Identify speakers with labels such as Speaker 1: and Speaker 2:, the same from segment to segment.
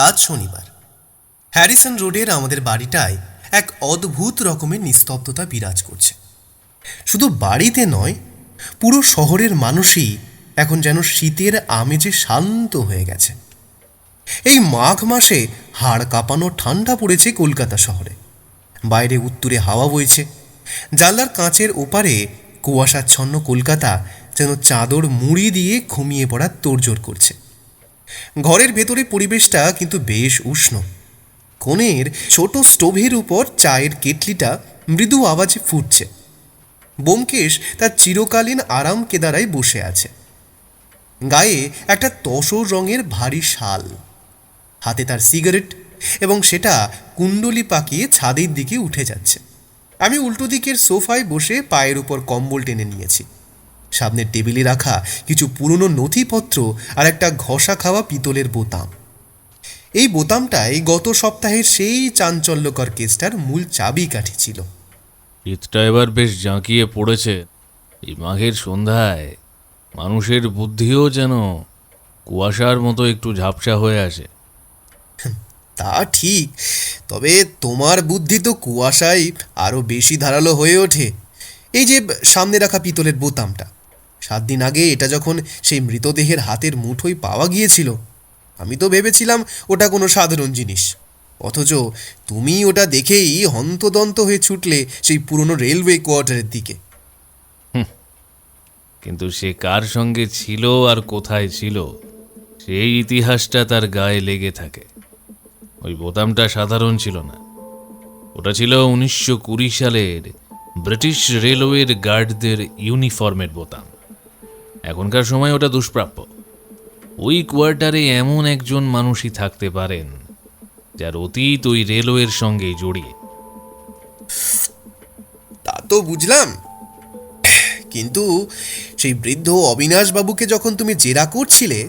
Speaker 1: আজ শনিবার হ্যারিসন রোডের আমাদের বাড়িটায় এক অদ্ভুত রকমের নিস্তব্ধতা বিরাজ করছে। শুধু বাড়িতে নয়, পুরো শহরের মানুষই এখন যেন শীতের আমেজে শান্ত হয়ে গেছে। এই মাঘ মাসে হাড় কাঁপানো ঠান্ডা পড়েছে কলকাতা শহরে। বাইরে উত্তুরে হাওয়া বইছে, জানলার কাঁচের ওপারে কুয়াশাচ্ছন্ন কলকাতা যেন চাদর মুড়ি দিয়ে ঘুমিয়ে পড়ার তোড়জোড় করছে। ঘরের ভেতরে পরিবেশটা কিন্তু বেশ উষ্ণ। কোণের ছোট স্টোভের উপর চায়ের কেটলিটা মৃদু আওয়াজে ফুটছে। ব্যোমকেশ তার চিরকালীন আরাম কেদারায় বসে আছে। গায়ে একটা তসর রঙের ভারী শাল, হাতে তার সিগারেট, এবং সেটা কুণ্ডলি পাকিয়ে ছাদের দিকে উঠে যাচ্ছে। আমি উল্টো দিকের সোফায় বসে পায়ের উপর কম্বল টেনে নিয়েছি। সামনের টেবিলে রাখা কিছু পুরনো নথিপত্র আর একটা ঘষা খাওয়া পিতলের বোতাম। এই বোতামটাই গত সপ্তাহের সেই চাঞ্চল্যকর কেসটার মূল চাবিকাঠি ছিল।
Speaker 2: শীতটা এবার বেশ জাঁকিয়ে পড়েছে। এই মাঘের সন্ধ্যায় মানুষের বুদ্ধিও যেন কুয়াশার মতো একটু ঝাপসা হয়ে আসে।
Speaker 1: তা ঠিক, তবে তোমার বুদ্ধি তো কুয়াশায় আরও বেশি ধারালো হয়ে ওঠে। এই যে সামনে রাখা পিতলের বোতামটা, 7 দিন আগে এটা যখন সেই মৃতদেহের হাতের মুঠোয় পাওয়া গিয়েছিল, আমি তো ভেবেছিলাম ওটা কোনো সাধারণ জিনিস। অথচ তুমি ওটা দেখেই হন্তদন্ত হয়ে ছুটলে সেই পুরনো রেলওয়ে কোয়ার্টারের দিকে।
Speaker 2: কিন্তু সে কার সঙ্গে ছিল আর কোথায় ছিল, সেই ইতিহাসটা তার গায়ে লেগে থাকে। ওই বোতামটা সাধারণ ছিল না, ওটা ছিল 1920 সালের ব্রিটিশ রেলওয়ের গার্ডদের ইউনিফর্মের বোতাম। এখনকার সময় ওটা দুষ্প্রাপ্য। ওই কোয়ার্টারে এমন একজন মানুষই থাকতে পারেন যার অতীত ওই রেলওয়ের সঙ্গেই জড়িয়ে।
Speaker 1: তা তো বুঝলাম, কিন্তু সেই বৃদ্ধ অবিনাশবাবুকে যখন তুমি জেরা করছিলে,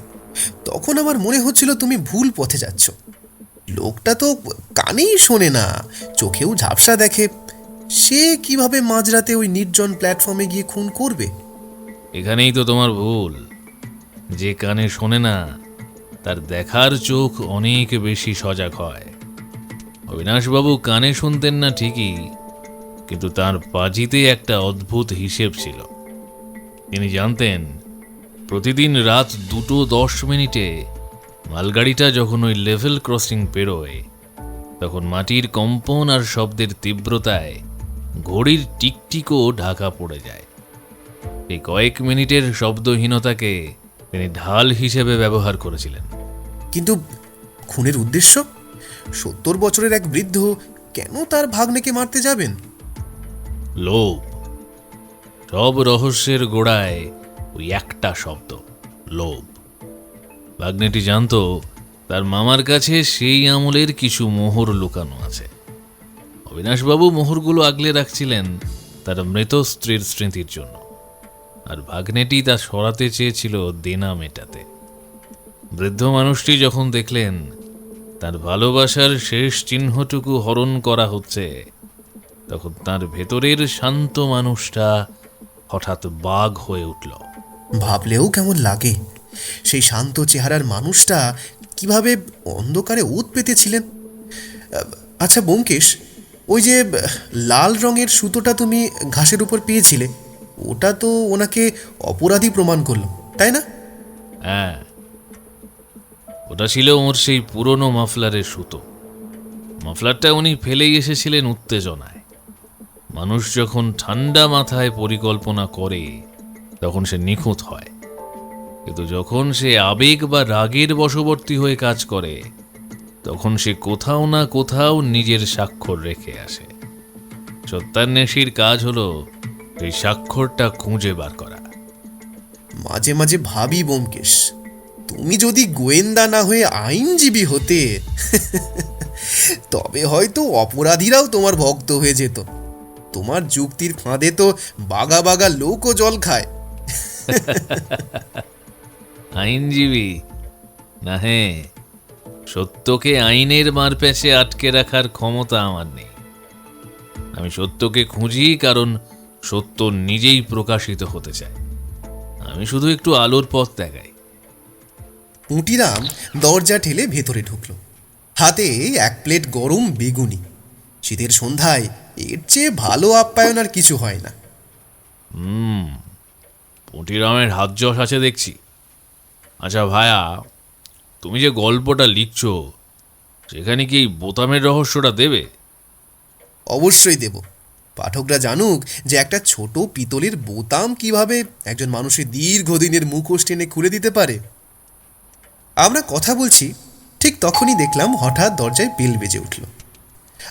Speaker 1: তখন আমার মনে হচ্ছিল তুমি ভুল পথে যাচ্ছ। লোকটা তো কানেই শোনে না, চোখেও ঝাপসা দেখে। সে কিভাবে মাঝরাতে ওই নির্জন প্ল্যাটফর্মে গিয়ে খুন করবে?
Speaker 2: এখানেই তো তোমার ভুল। যে কানে শোনে না, তার দেখার চোখ অনেক বেশি সজাগ হয়। অবিনাশবাবু কানে শুনতেন না ঠিকই, কিন্তু তার পাজিতে একটা অদ্ভুত হিসেব ছিল। তিনি জানতেন প্রতিদিন রাত 2:10 মালগাড়িটা যখন ওই লেভেল ক্রসিং পেরোয়, তখন মাটির কম্পন আর শব্দের তীব্রতায় ঘড়ির টিকটিকও ঢাকা পড়ে যায়। এই কয়েক মিনিটের শব্দহীনতাকে তিনি ঢাল হিসেবে ব্যবহার করেছিলেন।
Speaker 1: কিন্তু খুনের উদ্দেশ্য? 70 বছরের এক বৃদ্ধ কেন তার ভাগ্নেকে মারতে যাবেন?
Speaker 2: লোভ। সব রহস্যের গোড়ায় ওই একটা শব্দ, লোভ। ভাগ্নেটি জানত তার মামার কাছে সেই আমলের কিছু মোহর লুকানো আছে। অবিনাশবাবু মোহরগুলো আগলে রাখছিলেন তার মৃত স্ত্রীর স্মৃতির জন্য, আর ভাগ্নেটি তা সরাতে চেয়েছিল দেনা মেটাতে। বৃদ্ধ মানুষটি যখন দেখলেন তার ভালোবাসার শেষ চিহ্নটুকু হরণ করা হচ্ছে, তখন তার ভেতরের শান্ত মানুষটা হঠাৎ বাঘ হয়ে উঠল।
Speaker 1: ভাবলেও কেমন লাগে, সেই শান্ত চেহারার মানুষটা কিভাবে অন্ধকারে ওত পেতেছিলেন। আচ্ছা ব্যোমকেশ, ওই যে লাল রঙের সুতোটা তুমি ঘাসের উপর পেয়েছিলে, ওটা তো ওনাকে অপরাধী প্রমাণ করলো, তাই না?
Speaker 2: হ্যাঁ, ওটা ছিল ওর সেই পুরনো মাফলারের সুতো। মাফলারটা উনি ফেলেই এসেছিলেন উত্তেজনায়। মানুষ যখন ঠান্ডা মাথায় পরিকল্পনা করে, তখন সে নিখুঁত হয়। কিন্তু যখন সে আবেগ বা রাগের বশবর্তী হয়ে কাজ করে, তখন সে কোথাও না কোথাও নিজের স্বাক্ষর রেখে আসে। সত্যান্বেষীর কাজ হলো সেই স্বাক্ষরটা খুঁজে বার করা।
Speaker 1: মাঝে মাঝে ভাবি ব্যোমকেশ, তুমি যদি গোয়েন্দা না হয়ে আইনজীবী হতে, তবে হয়তো অপরাধীরাও তোমার ভক্ত হয়ে যেত। তোমার যুক্তির ফাঁদে তো বাগা বাগা লোকও জল খায়।
Speaker 2: আইনজীবী না, হ্যাঁ, সত্যকে আইনের মারপ্যাচে আটকে রাখার ক্ষমতা আমার নেই। আমি সত্যকে খুঁজি কারণ সত্য নিজেই প্রকাশিত হতে চায়। আমি শুধু একটু আলোর পথ দেখাই।
Speaker 1: পুঁটিরাম দরজা ঠেলে ভেতরে ঢুকলো। হাতে 1 প্লেট গরম বেগুনি। শীতের সন্ধ্যায় এর চেয়ে ভালো আপ্যায়ন আর কিছু হয় না।
Speaker 2: পুঁটিরামের হাত যশ আছে দেখছি। আচ্ছা ভায়া, তুমি যে গল্পটা লিখছো সেখানে কি এই বোতামের রহস্যটা দেবে?
Speaker 1: অবশ্যই দেব। পাঠকরা জানুক যে একটা ছোট পিতলের বোতাম কিভাবে একজন মানুষের দীর্ঘদিনের মুখোশ টেনে খুলে দিতে পারে। আমরা কথা বলছি, ঠিক তখনই দেখলাম হঠাৎ দরজায় বেল বেজে উঠল।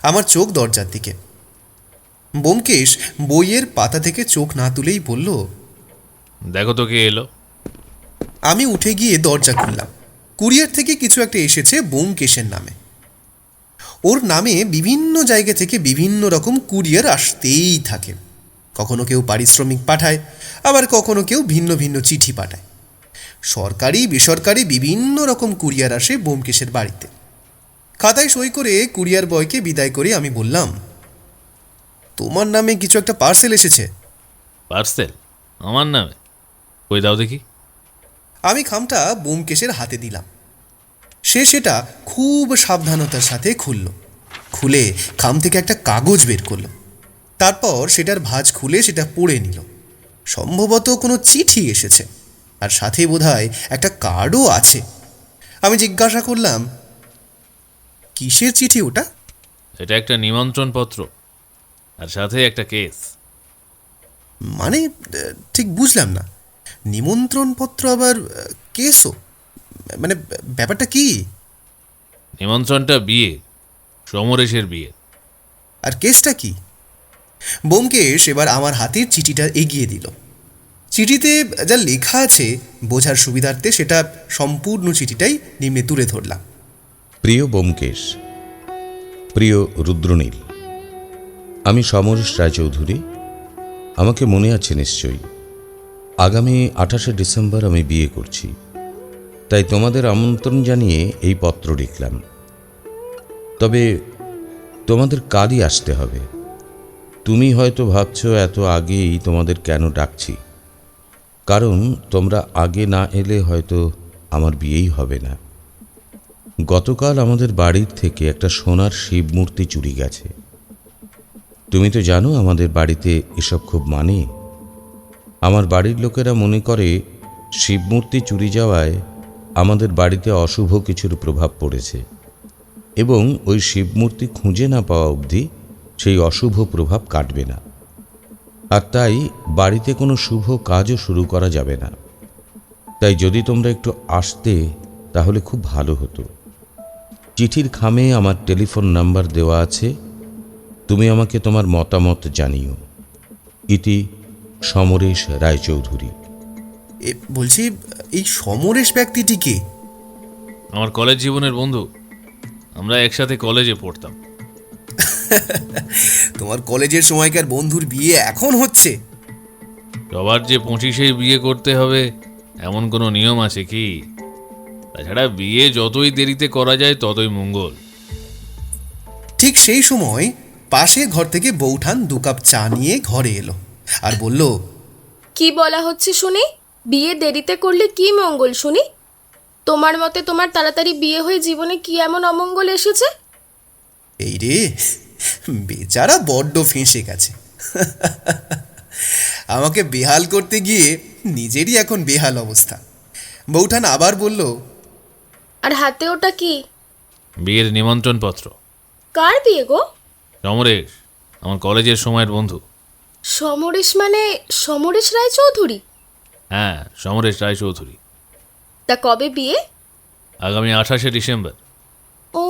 Speaker 1: আমার চোখ দরজার দিকে। ব্যোমকেশ বইয়ের পাতা থেকে চোখ না তুলেই বলল,
Speaker 2: দেখো তো কে এলো।
Speaker 1: আমি উঠে গিয়ে দরজা খুললাম। কুরিয়ার থেকে কিছু একটা এসেছে ব্যোমকেশের নামে। ওর নামে বিভিন্ন জায়গা থেকে বিভিন্ন রকম কুরিয়ার আসতেই থাকে। কখনো কেউ পারিশ্রমিক পাঠায়, আবার কখনো কেউ ভিন্ন ভিন্ন চিঠি পাঠায়। সরকারি বেসরকারি বিভিন্ন রকম কুরিয়ার আসে ব্যোমকেশের বাড়িতে। খাতায় সই করে কুরিয়ার বয়কে বিদায় করে আমি বললাম, তোমার নামে কিছু একটা পার্সেল এসেছে।
Speaker 2: পার্সেল আমার নামে? কই দাও দেখি।
Speaker 1: আমি খামটা ব্যোমকেশের হাতে দিলাম। সে সেটা খুব সাবধানতার সাথে খুলল। খুলে খাম থেকে একটা কাগজ বের করলো। তারপর সেটার ভাঁজ খুলে সেটা পড়ে নিল। সম্ভবত কোনো চিঠি এসেছে, আর সাথে বোধহয় একটা কার্ডও আছে। আমি জিজ্ঞাসা করলাম, কিসের চিঠি ওটা?
Speaker 2: এটা একটা নিমন্ত্রণ পত্র, আর সাথে একটা কেস।
Speaker 1: মানে ঠিক বুঝলাম না। নিমন্ত্রণপত্র আবার কেসও? মানে ব্যাপারটা কি?
Speaker 2: নিমন্ত্রণটা বিয়ে, সমরেশের বিয়ে।
Speaker 1: আর কেসটা কি? ব্যোমকেশ এবার আমার হাতের চিঠিটা এগিয়ে দিল। চিঠিতে যা লেখা আছে বোঝার সুবিধার্থে সেটা সম্পূর্ণ চিঠিটাই নিম্নে তুলে ধরলাম।
Speaker 3: প্রিয় ব্যোমকেশ, প্রিয় রুদ্রনীল, আমি সমরেশ রায়চৌধুরী। আমাকে মনে আছে নিশ্চয়ই। আগামী 28শে ডিসেম্বর আমি বিয়ে করছি, তাই তোমাদের আমন্ত্রণ জানিয়ে এই পত্র লিখলাম। তবে তোমাদের কালই আসতে হবে। তুমি হয়তো ভাবছো এত আগেই তোমাদের কেন ডাকছি, কারণ তোমরা আগে না এলে হয়তো আমার বিয়েই হবে না। গতকাল আমাদের বাড়ির থেকে একটা সোনার শিব মূর্তি চুরি গেছে। তুমি তো জানো আমাদের বাড়িতে এসব খুব মানে। আমার বাড়ির লোকেরা মনে করে শিব মূর্তি চুরি যাওয়ায় আমাদের বাড়িতে অশুভ কিছুর প্রভাব পড়েছে, এবং ওই শিব মূর্তি খুঁজে না পাওয়া অবধি সেই অশুভ প্রভাব কাটবে না। আর তাই বাড়িতে কোনো শুভ কাজও শুরু করা যাবে না। তাই যদি তোমরা একটু আসতে তাহলে খুব ভালো হতো। চিঠির খামে আমার টেলিফোন নাম্বার দেওয়া আছে। তুমি আমাকে তোমার মতামত জানিও। ইতি সমরেশ রায়চৌধুরী।
Speaker 1: বলছি, এই সমরেশ ব্যক্তিটি কে?
Speaker 2: আমার কলেজ জীবনের বন্ধু। আমরা একসাথে কলেজে পড়তাম।
Speaker 1: তোমার কলেজের সময়কার বন্ধুর বিয়ে এখন হচ্ছে?
Speaker 2: সবার যে 25-এই বিয়ে করতে হবে এমন কোনো নিয়ম আছে কি? তাছাড়া বিয়ে যতই দেরিতে করা যায় ততই মঙ্গল।
Speaker 1: ঠিক সেই সময় পাশের ঘর থেকে বৌঠান 2 কাপ চা নিয়ে ঘরে এলো আর বলল,
Speaker 4: কি বলা হচ্ছে শুনি? বিয়ে দেরিতে করলে কি মঙ্গল শুনি? তোমার মতে তোমার তাড়াতাড়ি বিয়ে হয়ে জীবনে কি এমন অমঙ্গল এসেছে?
Speaker 1: এই রে, বেচারা বড্ড ফেঁসে গেছে। আমাকে বেহাল করতে গিয়ে নিজেরই এখন বেহাল অবস্থা। বৌঠান আবার বলল,
Speaker 4: আর হাতে ওটা কি?
Speaker 2: বিয়ের নিমন্ত্রণ পত্র।
Speaker 4: কার বিয়ে গো?
Speaker 2: সমরেশ, আমার কলেজের সময়ের বন্ধু।
Speaker 4: সমরেশ মানে সমরেশ রায়চৌধুরী?
Speaker 2: হ্যাঁ, সমরেশ রায়চৌধুরী।
Speaker 4: তা কবে বিয়ে?
Speaker 2: আগামী 28শে ডিসেম্বর।
Speaker 4: ও,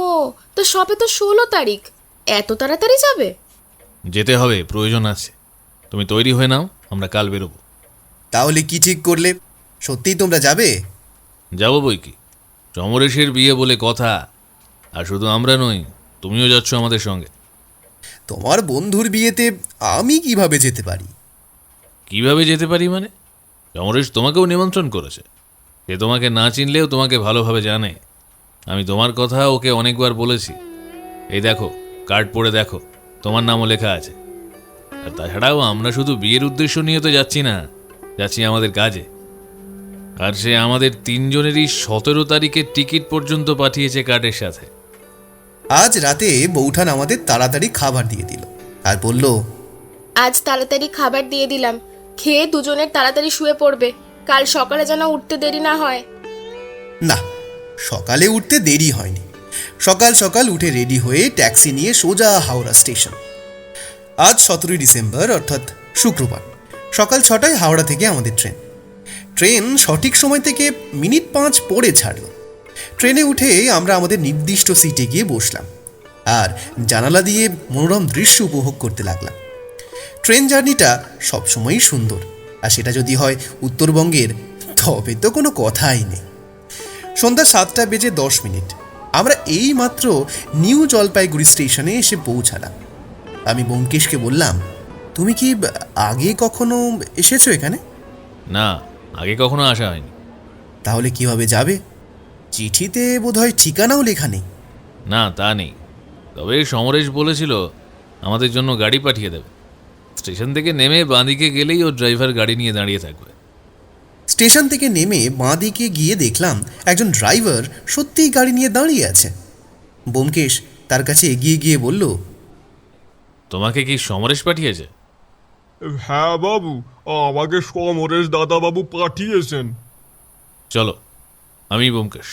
Speaker 4: তা সবে তো 16 তারিখ। এত তাড়াতাড়ি যাবে?
Speaker 2: যেতে হবে, প্রয়োজন আছে। তুমি তৈরি হয়ে নাও, আমরা কাল বেরোবো।
Speaker 1: তাহলে কি ঠিক করলে? সত্যিই তোমরা যাবে?
Speaker 2: যাবো বই কি, সমরেশের বিয়ে বলে কথা। আর শুধু আমরা নই, তুমিও যাচ্ছ আমাদের সঙ্গে।
Speaker 1: তোমার বন্ধুর বিয়েতে আমি কিভাবে যেতে পারি?
Speaker 2: কিভাবে যেতে পারি মানে? সমরেশ তোমাকেও নিমন্ত্রণ করেছে। সে তোমাকে না চিনলেও তোমাকে ভালোভাবে জানে। আমি তোমার কথা ওকে অনেকবার বলেছি। এই দেখো, কার্ড পড়ে দেখো, তোমার নামও লেখা আছে। আর তাছাড়াও আমরা শুধু বিয়ের উদ্দেশ্য নিয়ে তো যাচ্ছি না, যাচ্ছি আমাদের কাজে। আর সে আমাদের 3 জনেরই 17 তারিখের টিকিট পর্যন্ত পাঠিয়েছে কার্ডের সাথে।
Speaker 1: আজ রাতে বৌঠান আমাদের তাড়াতাড়ি খাবার দিয়ে দিল আর বলল,
Speaker 4: আজ তাড়াতাড়ি খাবার দিয়ে দিলাম, খেয়ে দুজনের তাড়াতাড়ি শুয়ে পড়বে, কাল সকালে যেন উঠতে দেরি না হয়।
Speaker 1: না, সকালে উঠতে দেরি হয়নি। সকাল সকাল উঠে রেডি হয়ে ট্যাক্সি নিয়ে সোজা হাওড়া স্টেশন। আজ 17 ডিসেম্বর অর্থাৎ শুক্রবার সকাল 6টায় হাওড়া থেকে আমাদের ট্রেন সঠিক সময় থেকে মিনিট 5 পরে ছাড়ল। ট্রেনে উঠে আমরা আমাদের নির্দিষ্ট সিটে গিয়ে বসলাম আর জানালা দিয়ে মনোরম দৃশ্য উপভোগ করতে লাগলাম। ট্রেন জার্নিটা সবসময়ই সুন্দর, আর সেটা যদি হয় উত্তরবঙ্গের, তবে তো কোনো কথাই নেই। সন্ধ্যা 7:10 আমরা এই মাত্র নিউ জলপাইগুড়ি স্টেশনে এসে পৌঁছালাম। আমি ব্যোমকেশকে বললাম, তুমি কি আগে কখনো এসেছো এখানে?
Speaker 2: না, আগে কখনো আসা হয়নি।
Speaker 1: তাহলে কিভাবে যাবে? চিঠিতে বোধহয় ঠিকানাও লেখা নেই।
Speaker 2: না, তা নেই। তবে সমরেশ বলেছিল আমাদের জন্য গাড়ি পাঠিয়ে দেবে। স্টেশন থেকে নেমে বাঁদিকে গেলেই ওর ড্রাইভার গাড়ি নিয়ে দাঁড়িয়ে থাকবে।
Speaker 1: স্টেশন থেকে নেমে বাঁ দিকে গিয়ে দেখলাম একজন ড্রাইভার সত্যিই গাড়ি নিয়ে দাঁড়িয়ে আছে। ব্যোমকেশ তার কাছে এগিয়ে গিয়ে বলল,
Speaker 2: তোমাকে কি সমরেশ পাঠিয়েছে?
Speaker 5: হ্যাঁ বাবু, আমাকে সমরেশ দাদাবাবু পাঠিয়েছেন।
Speaker 2: চলো, আমি ব্যোমকেশ।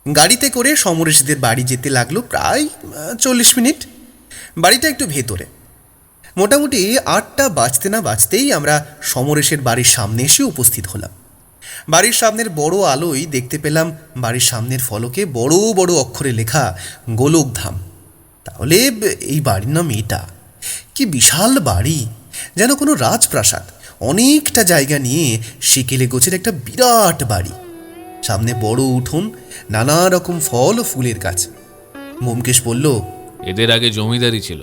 Speaker 1: গাড়িতে করে সমরেশদের বাড়ি যেতে লাগলো প্রায় 40 মিনিট। বাড়িটা একটু ভেতরে। মোটামুটি 8টা বাজতে না বাজতেই আমরা সমরেশের বাড়ির সামনে এসে উপস্থিত হলাম। বাড়ির সামনের বড় আলোয় দেখতে পেলাম বাড়ির সামনের ফলকে বড় বড় অক্ষরে লেখা গোলকধাম। তাহলে এই বাড়ির নাম এটা। কি বিশাল বাড়ি, যেন কোনো রাজপ্রাসাদ। অনেকটা জায়গা নিয়ে সেকেলে গোছের একটা বিরাট বাড়ি। সামনে বড় উঠোন, নানা রকম ফল ও ফুলের গাছ। ব্যোমকেশ বলল,
Speaker 2: এদের আগে জমিদারি ছিল।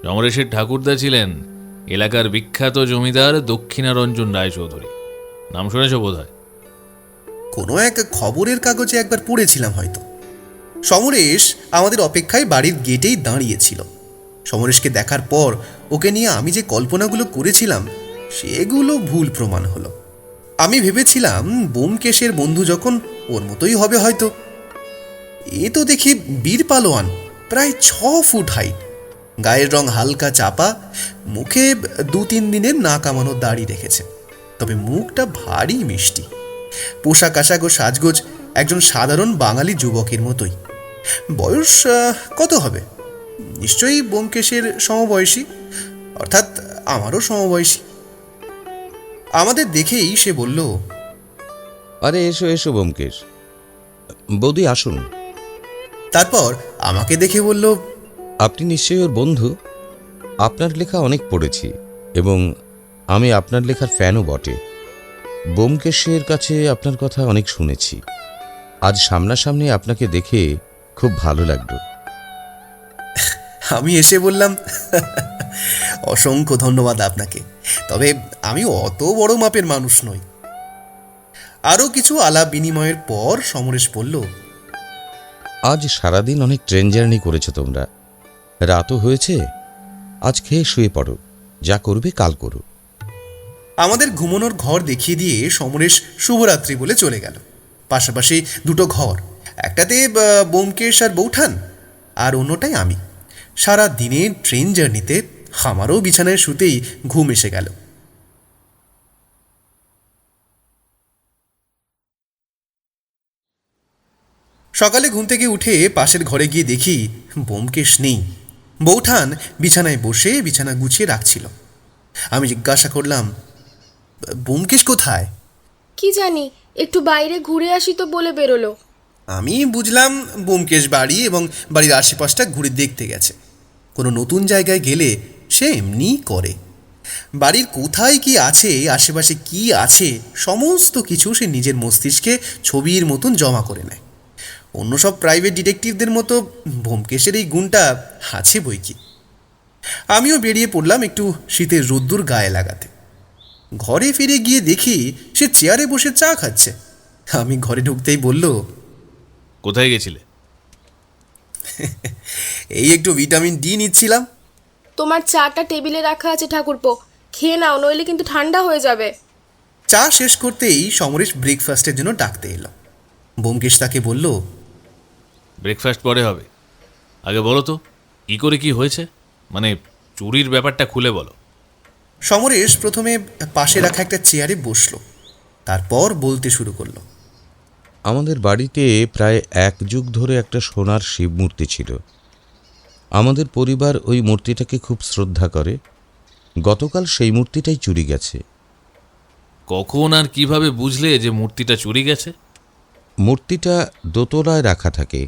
Speaker 2: সমরেশের ঠাকুরদা ছিলেন এলাকার বিখ্যাত জমিদার দক্ষিণারঞ্জন রায়চৌধুরী। নাম শুনেছ বোধ হয়।
Speaker 1: কোনো এক খবরের কাগজে একবার পড়েছিলাম হয়তো। সমরেশ আমাদের অপেক্ষায় বাড়ির গেটেই দাঁড়িয়েছিল। সমরেশকে দেখার পর ওকে নিয়ে আমি যে কল্পনাগুলো করেছিলাম সেগুলো ভুল প্রমাণ হলো। আমি ভেবেছিলাম ব্যোমকেশের বন্ধু যখন ওর মতোই হবে হয়তো। এ তো দেখি বীর পালোয়ান, প্রায় 6 ফুট হাইট, গায়ের রং হালকা চাপা, মুখে 2-3 দিনের না কামানো দাড়ি রেখেছে, তবে মুখটা ভারী মিষ্টি। পোশাক আশাক ও সাজগোজ একজন সাধারণ বাঙালি যুবকের মতোই। বয়স কত হবে? নিশ্চয়ই ব্যোমকেশের সমবয়সী, অর্থাৎ আমারও সমবয়সী। আমাদের দেখেই সে বলল,
Speaker 3: আরে এসো এসো ব্যোমকেশ, বৌদি আসুন।
Speaker 1: তারপর আমাকে দেখে বলল,
Speaker 3: আপনি নিশ্চয়ই ওর বন্ধু। আপনার লেখা অনেক পড়েছি এবং আমি আপনার লেখার ফ্যানও বটে। ব্যোমকেশের কাছে আপনার কথা অনেক শুনেছি। আজ সামনাসামনি আপনাকে দেখে খুব ভালো লাগলো।
Speaker 1: আমি এসে বললাম, অসংখ্য ধন্যবাদ আপনাকে, তবে আমি অত বড় মাপের মানুষ নই। আরও কিছু আলাপ বিনিময়ের পর সমরেশ বলল,
Speaker 3: আজ সারাদিন অনেক ট্রেন জার্নি করেছো তোমরা, রাতও হয়েছে। আজ খেয়ে শুয়ে পড়ো, যা করবে কাল করো।
Speaker 1: আমাদের ঘুমানোর ঘর দেখিয়ে দিয়ে সমরেশ শুভরাত্রি বলে চলে গেল। পাশাপাশি 2টো ঘর, একটাতে ব্যোমকেশ আর বৌঠান, আর অন্যটাই আমি। সারা দিনের ট্রেন জার্নিতে আমারও বিছানায় শুতেই ঘুম এসে গেল। সকালে ঘুম থেকে উঠে পাশের ঘরে গিয়ে দেখি ব্যোমকেশ নেই। বৌঠান বিছানায় বসে বিছানা গুছিয়ে রাখছিল। আমি জিজ্ঞাসা করলাম, ব্যোমকেশ কোথায়?
Speaker 4: কি জানি, একটু বাইরে ঘুরে আসি তো বলে বেরোলো।
Speaker 1: আমি বুঝলাম ব্যোমকেশ বাড়ি এবং বাড়ির আশেপাশটা ঘুরে দেখতে গেছে। কোনো নতুন জায়গায় গেলে সে এমনিই করে। বাড়ির কোথায় কি আছে, আশেপাশে কি আছে, সমস্ত কিছু সে নিজের মস্তিষ্কে ছবির মতন জমা করে নেয়। অন্য সব প্রাইভেট ডিটেকটিভদের মতো ব্যোমকেশের এই গুণটা আছে বই কি। আমিও বেরিয়ে পড়লাম একটু শীতের রোদ্দুর গায়ে লাগাতে। ঘরে ফিরে গিয়ে দেখি সে চেয়ারে বসে চা খাচ্ছে। আমি ঘরে ঢুকতেই বলল,
Speaker 2: কোথায় গেছিলে?
Speaker 1: এই একটু ভিটামিন ডি নিচ্ছিলাম।
Speaker 4: তোমার চাটা টেবিলে রাখা আছে ঠাকুরপো, খেয়ে নাও, নইলে কিন্তু ঠান্ডা হয়ে যাবে।
Speaker 1: চা শেষ করতেই সমরেশ ব্রেকফাস্টের জন্য ডাকতে এলো। ব্যোমকেশ তাকে বলল,
Speaker 2: ব্রেকফাস্ট পরে হবে। আগে বলো তো কী করে কি হয়েছে, মানে চুরির ব্যাপারটা খুলে বলো।
Speaker 1: সমরেশ প্রথমে পাশে রাখা একটা চেয়ারে বসলো, তারপর বলতে শুরু করলো।
Speaker 3: আমাদের বাড়িতে প্রায় 1 যুগ ধরে একটা সোনার শিব মূর্তি ছিল। আমাদের পরিবার ওই মূর্তিটাকে খুব শ্রদ্ধা করে। গতকাল সেই মূর্তিটাই চুরি গেছে।
Speaker 2: কখন আর কিভাবে বুঝলে যে মূর্তিটা চুরি গেছে?
Speaker 3: মূর্তিটা দোতলায় রাখা থাকে।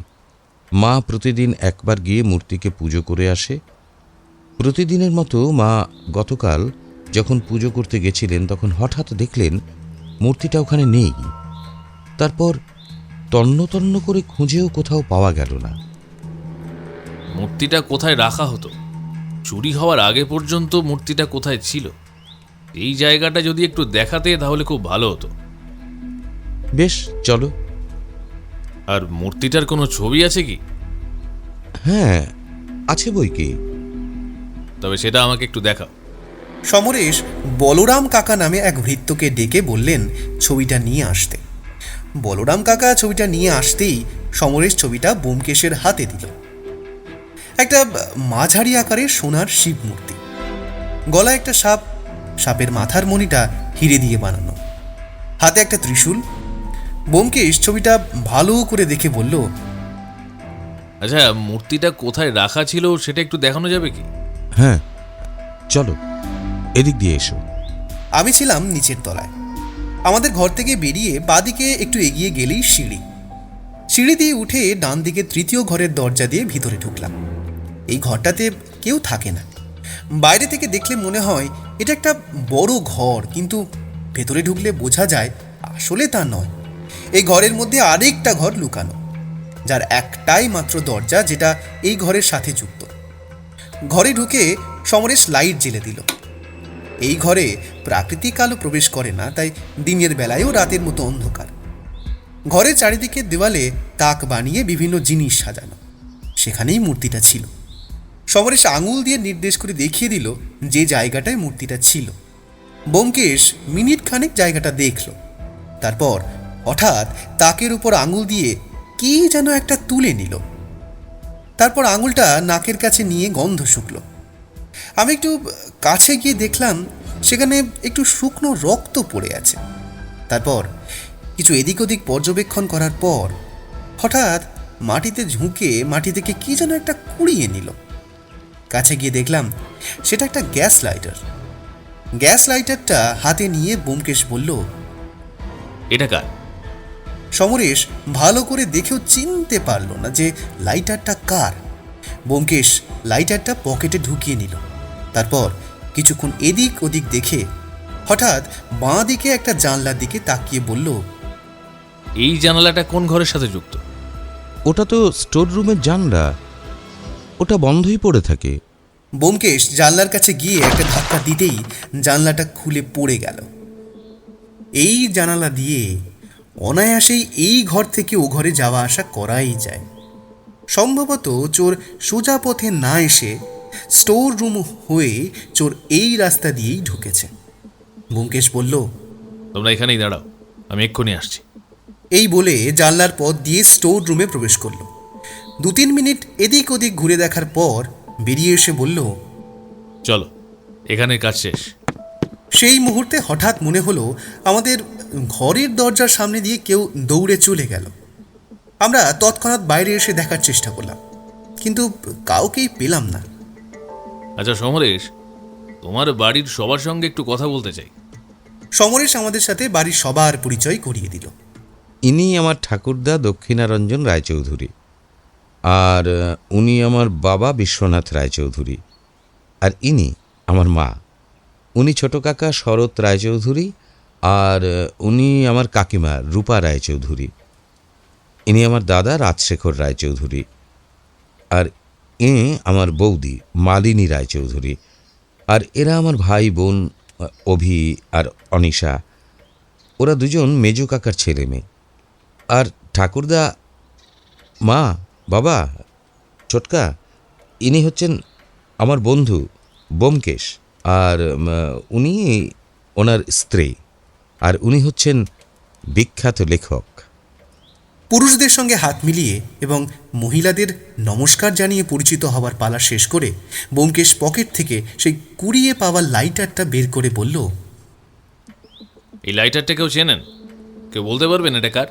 Speaker 3: মা প্রতিদিন একবার গিয়ে মূর্তিকে পুজো করে আসে। প্রতিদিনের মতো মা গতকাল যখন পুজো করতে গেছিলেন তখন হঠাৎ দেখলেন মূর্তিটা ওখানে নেই। তারপর তন্ন তন্ন করে খুঁজেও কোথাও পাওয়া গেল না।
Speaker 2: মূর্তিটা কোথায় রাখা হতো? চুরি হওয়ার আগে পর্যন্ত মূর্তিটা কোথায় ছিল? এই জায়গাটা যদি একটু দেখাতে তাহলে খুব ভালো হতো।
Speaker 3: বেশ, চলো।
Speaker 2: আর মূর্তিটার কোনো ছবি আছে কি?
Speaker 3: হ্যাঁ, আছে বই কি।
Speaker 2: তবে সেটা আমাকে একটু দেখাও।
Speaker 1: সমরেশ বলরাম কাকা নামে এক ভৃত্যকে ডেকে বললেন ছবিটা নিয়ে আসতে। বলরাম কাকা ছবিটা নিয়ে আসতেই সমরেশ ছবিটা ব্যোমকেশের হাতে দিল। একটা মাঝারি আকারের সোনার শিব মূর্তি, গলায় একটা সাপ, সাপের মাথার মণিটা হিরে দিয়ে বানানো, হাতে একটা ত্রিশূল। ব্যোমকেশ ছবিটা ভালো করে দেখে বলল,
Speaker 2: আচ্ছা, মূর্তিটা কোথায় রাখা ছিল সেটা একটু দেখানো যাবে কি?
Speaker 3: হ্যাঁ, চলো, এদিক দিয়ে এসো।
Speaker 1: আমি ছিলাম নিচের তলায়। আমাদের ঘর থেকে বেরিয়ে বাদিকে একটু এগিয়ে গেলেই সিঁড়ি। সিঁড়ি দিয়ে উঠে ডান দিকে তৃতীয় ঘরের দরজা দিয়ে ভিতরে ঢুকলাম। এই ঘরটাতে কেউ থাকে না। বাইরে থেকে দেখলে মনে হয় এটা একটা বড় ঘর, কিন্তু ভেতরে ঢুকলে বোঝা যায় আসলে তা নয়। এই ঘরের মধ্যে আরেকটা ঘর লুকানো, যার একটাই মাত্র দরজা, যেটা এই ঘরের সাথে যুক্ত। ঘরে ঢুকে সমরেশ লাইট জ্বেলে দিল। এই ঘরে প্রাকৃতিক আলো প্রবেশ করে না, তাই দিনের বেলায়ও রাতের মতো অন্ধকার। ঘরের চারিদিকে দেওয়ালে তাক বানিয়ে বিভিন্ন জিনিস সাজানো, সেখানেই মূর্তিটা ছিল। সমরেশ আঙুল দিয়ে নির্দেশ করে দেখিয়ে দিল যে জায়গাটায় মূর্তিটা ছিল। ব্যোমকেশ মিনিট খানেক জায়গাটা দেখল, তারপর হঠাৎ তাকের উপর আঙুল দিয়ে কি যেন একটা তুলে নিল। তারপর আঙুলটা নাকের কাছে নিয়ে গন্ধ শুকলো। আমি একটু কাছে গিয়ে দেখলাম সেখানে একটু শুকনো রক্ত পড়ে আছে। তারপর কিছু এদিক ওদিক পর্যবেক্ষণ করার পর হঠাৎ মাটিতে ঝুঁকে মাটি থেকে কি যেন একটা কুড়িয়ে নিল। কাছে গিয়ে দেখলাম সেটা একটা গ্যাস লাইটার। গ্যাস লাইটারটা হাতে নিয়ে ব্যোমকেশ বলল,
Speaker 2: এটা কার?
Speaker 1: সমরেশ ভালো করে দেখেও চিনতে পারল না যে লাইটারটা কার। ব্যোমকেশ লাইটারটা পকেটে ঢুকিয়ে নিল। তারপর কিছুক্ষণ এদিক ওদিক দেখে হঠাৎ বাঁ দিকে একটা জানলার দিকে তাকিয়ে বলল,
Speaker 2: এই জানালাটা কোন ঘরের সাথে যুক্ত?
Speaker 3: ওটা তো স্টোর রুমের জানলা, ওটা বন্ধই পড়ে থাকে।
Speaker 1: ব্যোমকেশ জানলার কাছে গিয়ে একটা ধাক্কা দিতেই জানলাটা খুলে পড়ে গেল। এই জানালা দিয়ে অনায়াসেই এই ঘর থেকে ও ঘরে যাওয়া আসা করাই যায়। সম্ভবত চোর সোজা পথে না এসে স্টোর রুম হয়ে চোর এই রাস্তা দিয়েই ঢুকেছে। ব্যোমকেশ বলল,
Speaker 2: তোমরা এখানেই দাঁড়াও, আমি এক্ষুনি আসছি।
Speaker 1: এই বলে জানলার পথ দিয়ে স্টোর রুমে প্রবেশ করল। 2-3 মিনিট এদিক ওদিক ঘুরে দেখার পর বেরিয়ে এসে বলল,
Speaker 2: চলো, এখানের কাজ শেষ।
Speaker 1: সেই মুহূর্তে হঠাৎ মনে হলো আমাদের ঘরের দরজার সামনে দিয়ে কেউ দৌড়ে চলে গেল। আমরা তৎক্ষণাৎ বাইরে এসে দেখার চেষ্টা করলাম, কিন্তু কাউকেই পেলাম না।
Speaker 2: আচ্ছা সমরেশ, তোমার বাড়ির সবার সঙ্গে একটু কথা বলতে চাই।
Speaker 1: সমরেশ আমাদের সাথে বাড়ির সবার পরিচয় করিয়ে দিল।
Speaker 3: ইনি আমার ঠাকুরদা দক্ষিণারঞ্জন রায়চৌধুরী, আর উনি আমার বাবা বিশ্বনাথ রায়চৌধুরী, আর ইনি আমার মা। উনি ছোট কাকা শরৎ রায়চৌধুরী, আর উনি আমার কাকিমা রূপা রায়চৌধুরী। ইনি আমার দাদা রাজশেখর রায়চৌধুরী, আর এ আমার বৌদি মালিনী রায়চৌধুরী, আর এরা আমার ভাই বোন অভি আর অনিশা। ওরা দুজন মেজো কাকার ছেলে মেয়ে। আর ঠাকুরদা, মা, বাবা, ছোটকা, ইনি হচ্ছেন আমার বন্ধু ব্যোমকেশ, আর উনি ওনার স্ত্রী, আর উনি হচ্ছেন বিখ্যাত লেখক।
Speaker 1: পুরুষদের সঙ্গে হাত মিলিয়ে এবং মহিলাদের নমস্কার জানিয়ে পরিচিত হওয়ার পালা শেষ করে ব্যোমকেশ পকেট থেকে সেই কুড়িয়ে পাওয়া লাইটারটা বের করে বলল,
Speaker 2: এই লাইটারটা কেউ চেনেন? কেউ বলতে পারবেন এটা কার?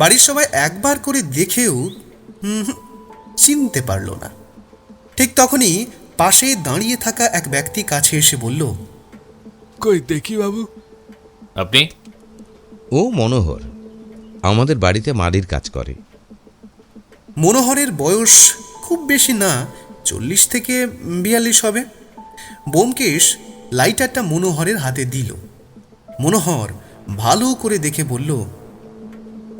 Speaker 1: বাড়ির সবাই একবার করে দেখেও চিনতে পারল না। ঠিক তখনই পাশে দাঁড়িয়ে থাকা এক ব্যক্তি কাছে এসে বলল,
Speaker 5: কই দেখি বাবু।
Speaker 2: আপনি?
Speaker 3: ও মনোহর, আমাদের বাড়িতে মালির কাজ করে।
Speaker 1: মনোহরের বয়স খুব বেশি না, 40 থেকে 42 হবে। ব্যোমকেশ লাইটারটা মনোহরের হাতে দিল। মনোহর ভালো করে দেখে বলল,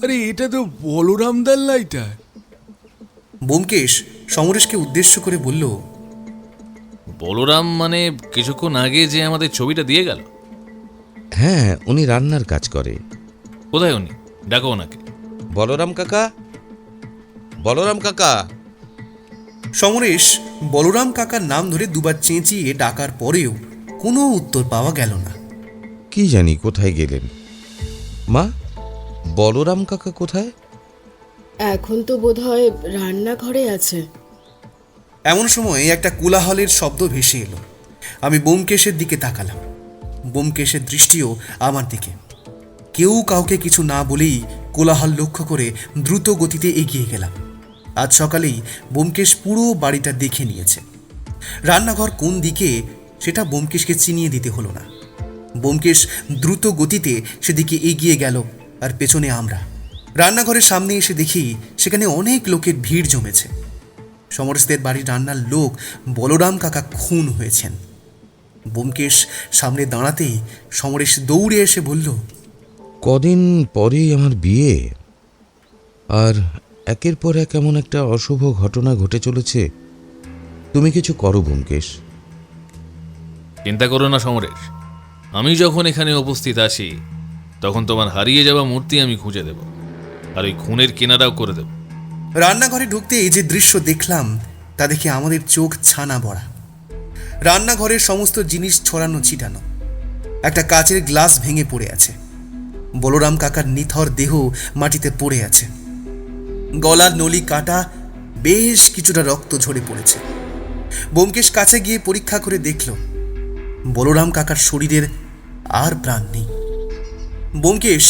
Speaker 5: আরে এটা তো বলরামদার লাইটার।
Speaker 1: ব্যোমকেশ সমরেশকে উদ্দেশ্য করে বলল,
Speaker 2: বলরাম মানে কিছুক্ষণ আগে যে আমাদের ছবিটা দিয়ে গেল?
Speaker 3: হ্যাঁ, উনি রান্নার কাজ করে।
Speaker 2: কোথায় উনি? ডাকো ওনাকে।
Speaker 3: বলরাম কাকা, বলরাম কাকা।
Speaker 1: সমরেশ বলরাম কাকার নাম ধরে দুবার চেঁচিয়ে ডাকার পরেও কোনো উত্তর পাওয়া গেল না।
Speaker 3: কি জানি কোথায় গেলেন। মা, বলরাম কাকা কোথায়?
Speaker 6: এখন তো বোধহয় রান্নাঘরে আছে।
Speaker 1: এমন সময় একটা কোলাহলের শব্দ ভেসে এলো। আমি ব্যোমকেশের দিকে তাকালাম। ব্যোমকেশের দৃষ্টিও আমার দিকে। কেউ কাউকে কিছু না বলেই কোলাহল লক্ষ্য করে দ্রুত গতিতে এগিয়ে গেলাম। আজ সকালেই ব্যোমকেশ পুরো বাড়িটা দেখে নিয়েছে। রান্নাঘর কোন দিকে সেটা ব্যোমকেশকে চিনিয়ে দিতে হলো না। ব্যোমকেশ দ্রুত গতিতে সেদিকে এগিয়ে গেল, আর পেছনে আমরা। রান্নাঘরের সামনে এসে দেখি সেখানে অনেক লোকের ভিড় জমেছে। সমরেশদের বাড়ির রান্নার লোক বলরাম কাকা খুন হয়েছেন। ব্যোমকেশ সামনে দাঁড়াতেই সমরেশ দৌড়ে এসে বলল,
Speaker 3: কদিন পরেই আমার বিয়ে, আর একের পর এক এমন একটা অশুভ ঘটনা ঘটে চলেছে। তুমি কিছু করো ব্যোমকেশ।
Speaker 2: চিন্তা করো না সমরেশ, আমি যখন এখানে উপস্থিত আছি তখন তোমার হারিয়ে যাওয়া মূর্তি আমি খুঁজে দেব, আর ওই খুনের কেনারাও করে দেব।
Speaker 1: রান্নাঘরে ঢুকতে এই যে দৃশ্য দেখলাম তা দেখে আমাদের চোখ ছানা ভরা। রান্নাঘরের সমস্ত জিনিস ছড়ানো ছিটানো। একটা কাচের গ্লাস ভেঙে পড়ে আছে। বলরাম কাকার নিথর দেহ মাটিতে পড়ে আছে। গলার নলি কাটা, বেশ কিছুটা রক্ত ঝরে পড়েছে। ব্যোমকেশ কাছে গিয়ে পরীক্ষা করে দেখল বলরাম কাকার শরীরের আর প্রাণ নেই। ব্যোমকেশ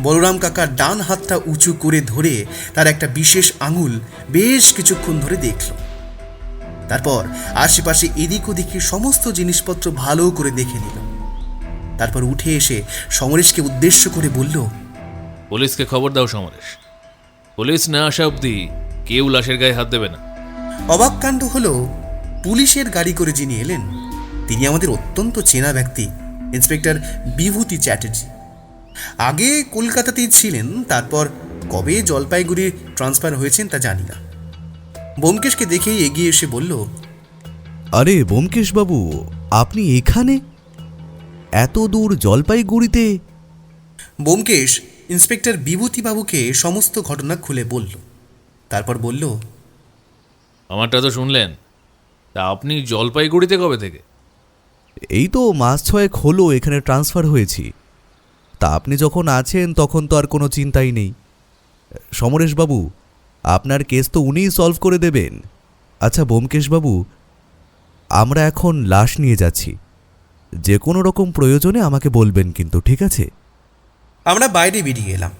Speaker 1: বলরাম কাকার ডান হাতটা উঁচু করে ধরে তার একটা বিশেষ আঙুল বেশ কিছুক্ষণ ধরে দেখল। তারপর আশেপাশে এদিক ওদিকে সমস্ত জিনিসপত্র ভালো করে দেখে নিল। তারপর উঠে এসে সমরেশকে উদ্দেশ্য করে বলল,
Speaker 2: পুলিশকে খবর দাও সমরেশ। পুলিশ না আসা অবধি কেউ লাশের গায়ে হাত দেবে না।
Speaker 1: অবাক কাণ্ড হলো, পুলিশের গাড়ি করে যিনি এলেন তিনি আমাদের অত্যন্ত চেনা ব্যক্তি, ইন্সপেক্টর বিভূতি চ্যাটার্জি। আগে কলকাতাতেই ছিলেন, তারপর কবে জলপাইগুড়ি ট্রান্সফার হয়েছেন তা জানি না। ব্যোমকেশকে দেখেই এগিয়ে এসে বলল,
Speaker 7: আরে ব্যোমকেশবাবু, আপনি এখানে? এত দূর জলপাইগুড়িতে?
Speaker 1: ব্যোমকেশ ইন্সপেক্টর বিভূতিবাবুকে সমস্ত ঘটনা খুলে বলল। তারপর বলল,
Speaker 2: আমারটা তো শুনলেন, তা আপনি জলপাইগুড়িতে কবে থেকে?
Speaker 7: এই তো মাস 6 হলো এখানে ট্রান্সফার হয়েছি। তা আপনি যখন আছেন তখন তো আর কোনো চিন্তাই নেই। সমরেশবাবু, আপনার কেস তো উনিই সলভ করে দেবেন। আচ্ছা ব্যোমকেশবাবু, আমরা এখন লাশ নিয়ে যাচ্ছি। যে কোনো রকম প্রয়োজনে আমাকে বলবেন কিন্তু, ঠিক আছে?
Speaker 1: আমরা বাইরে বেরিয়ে এলাম।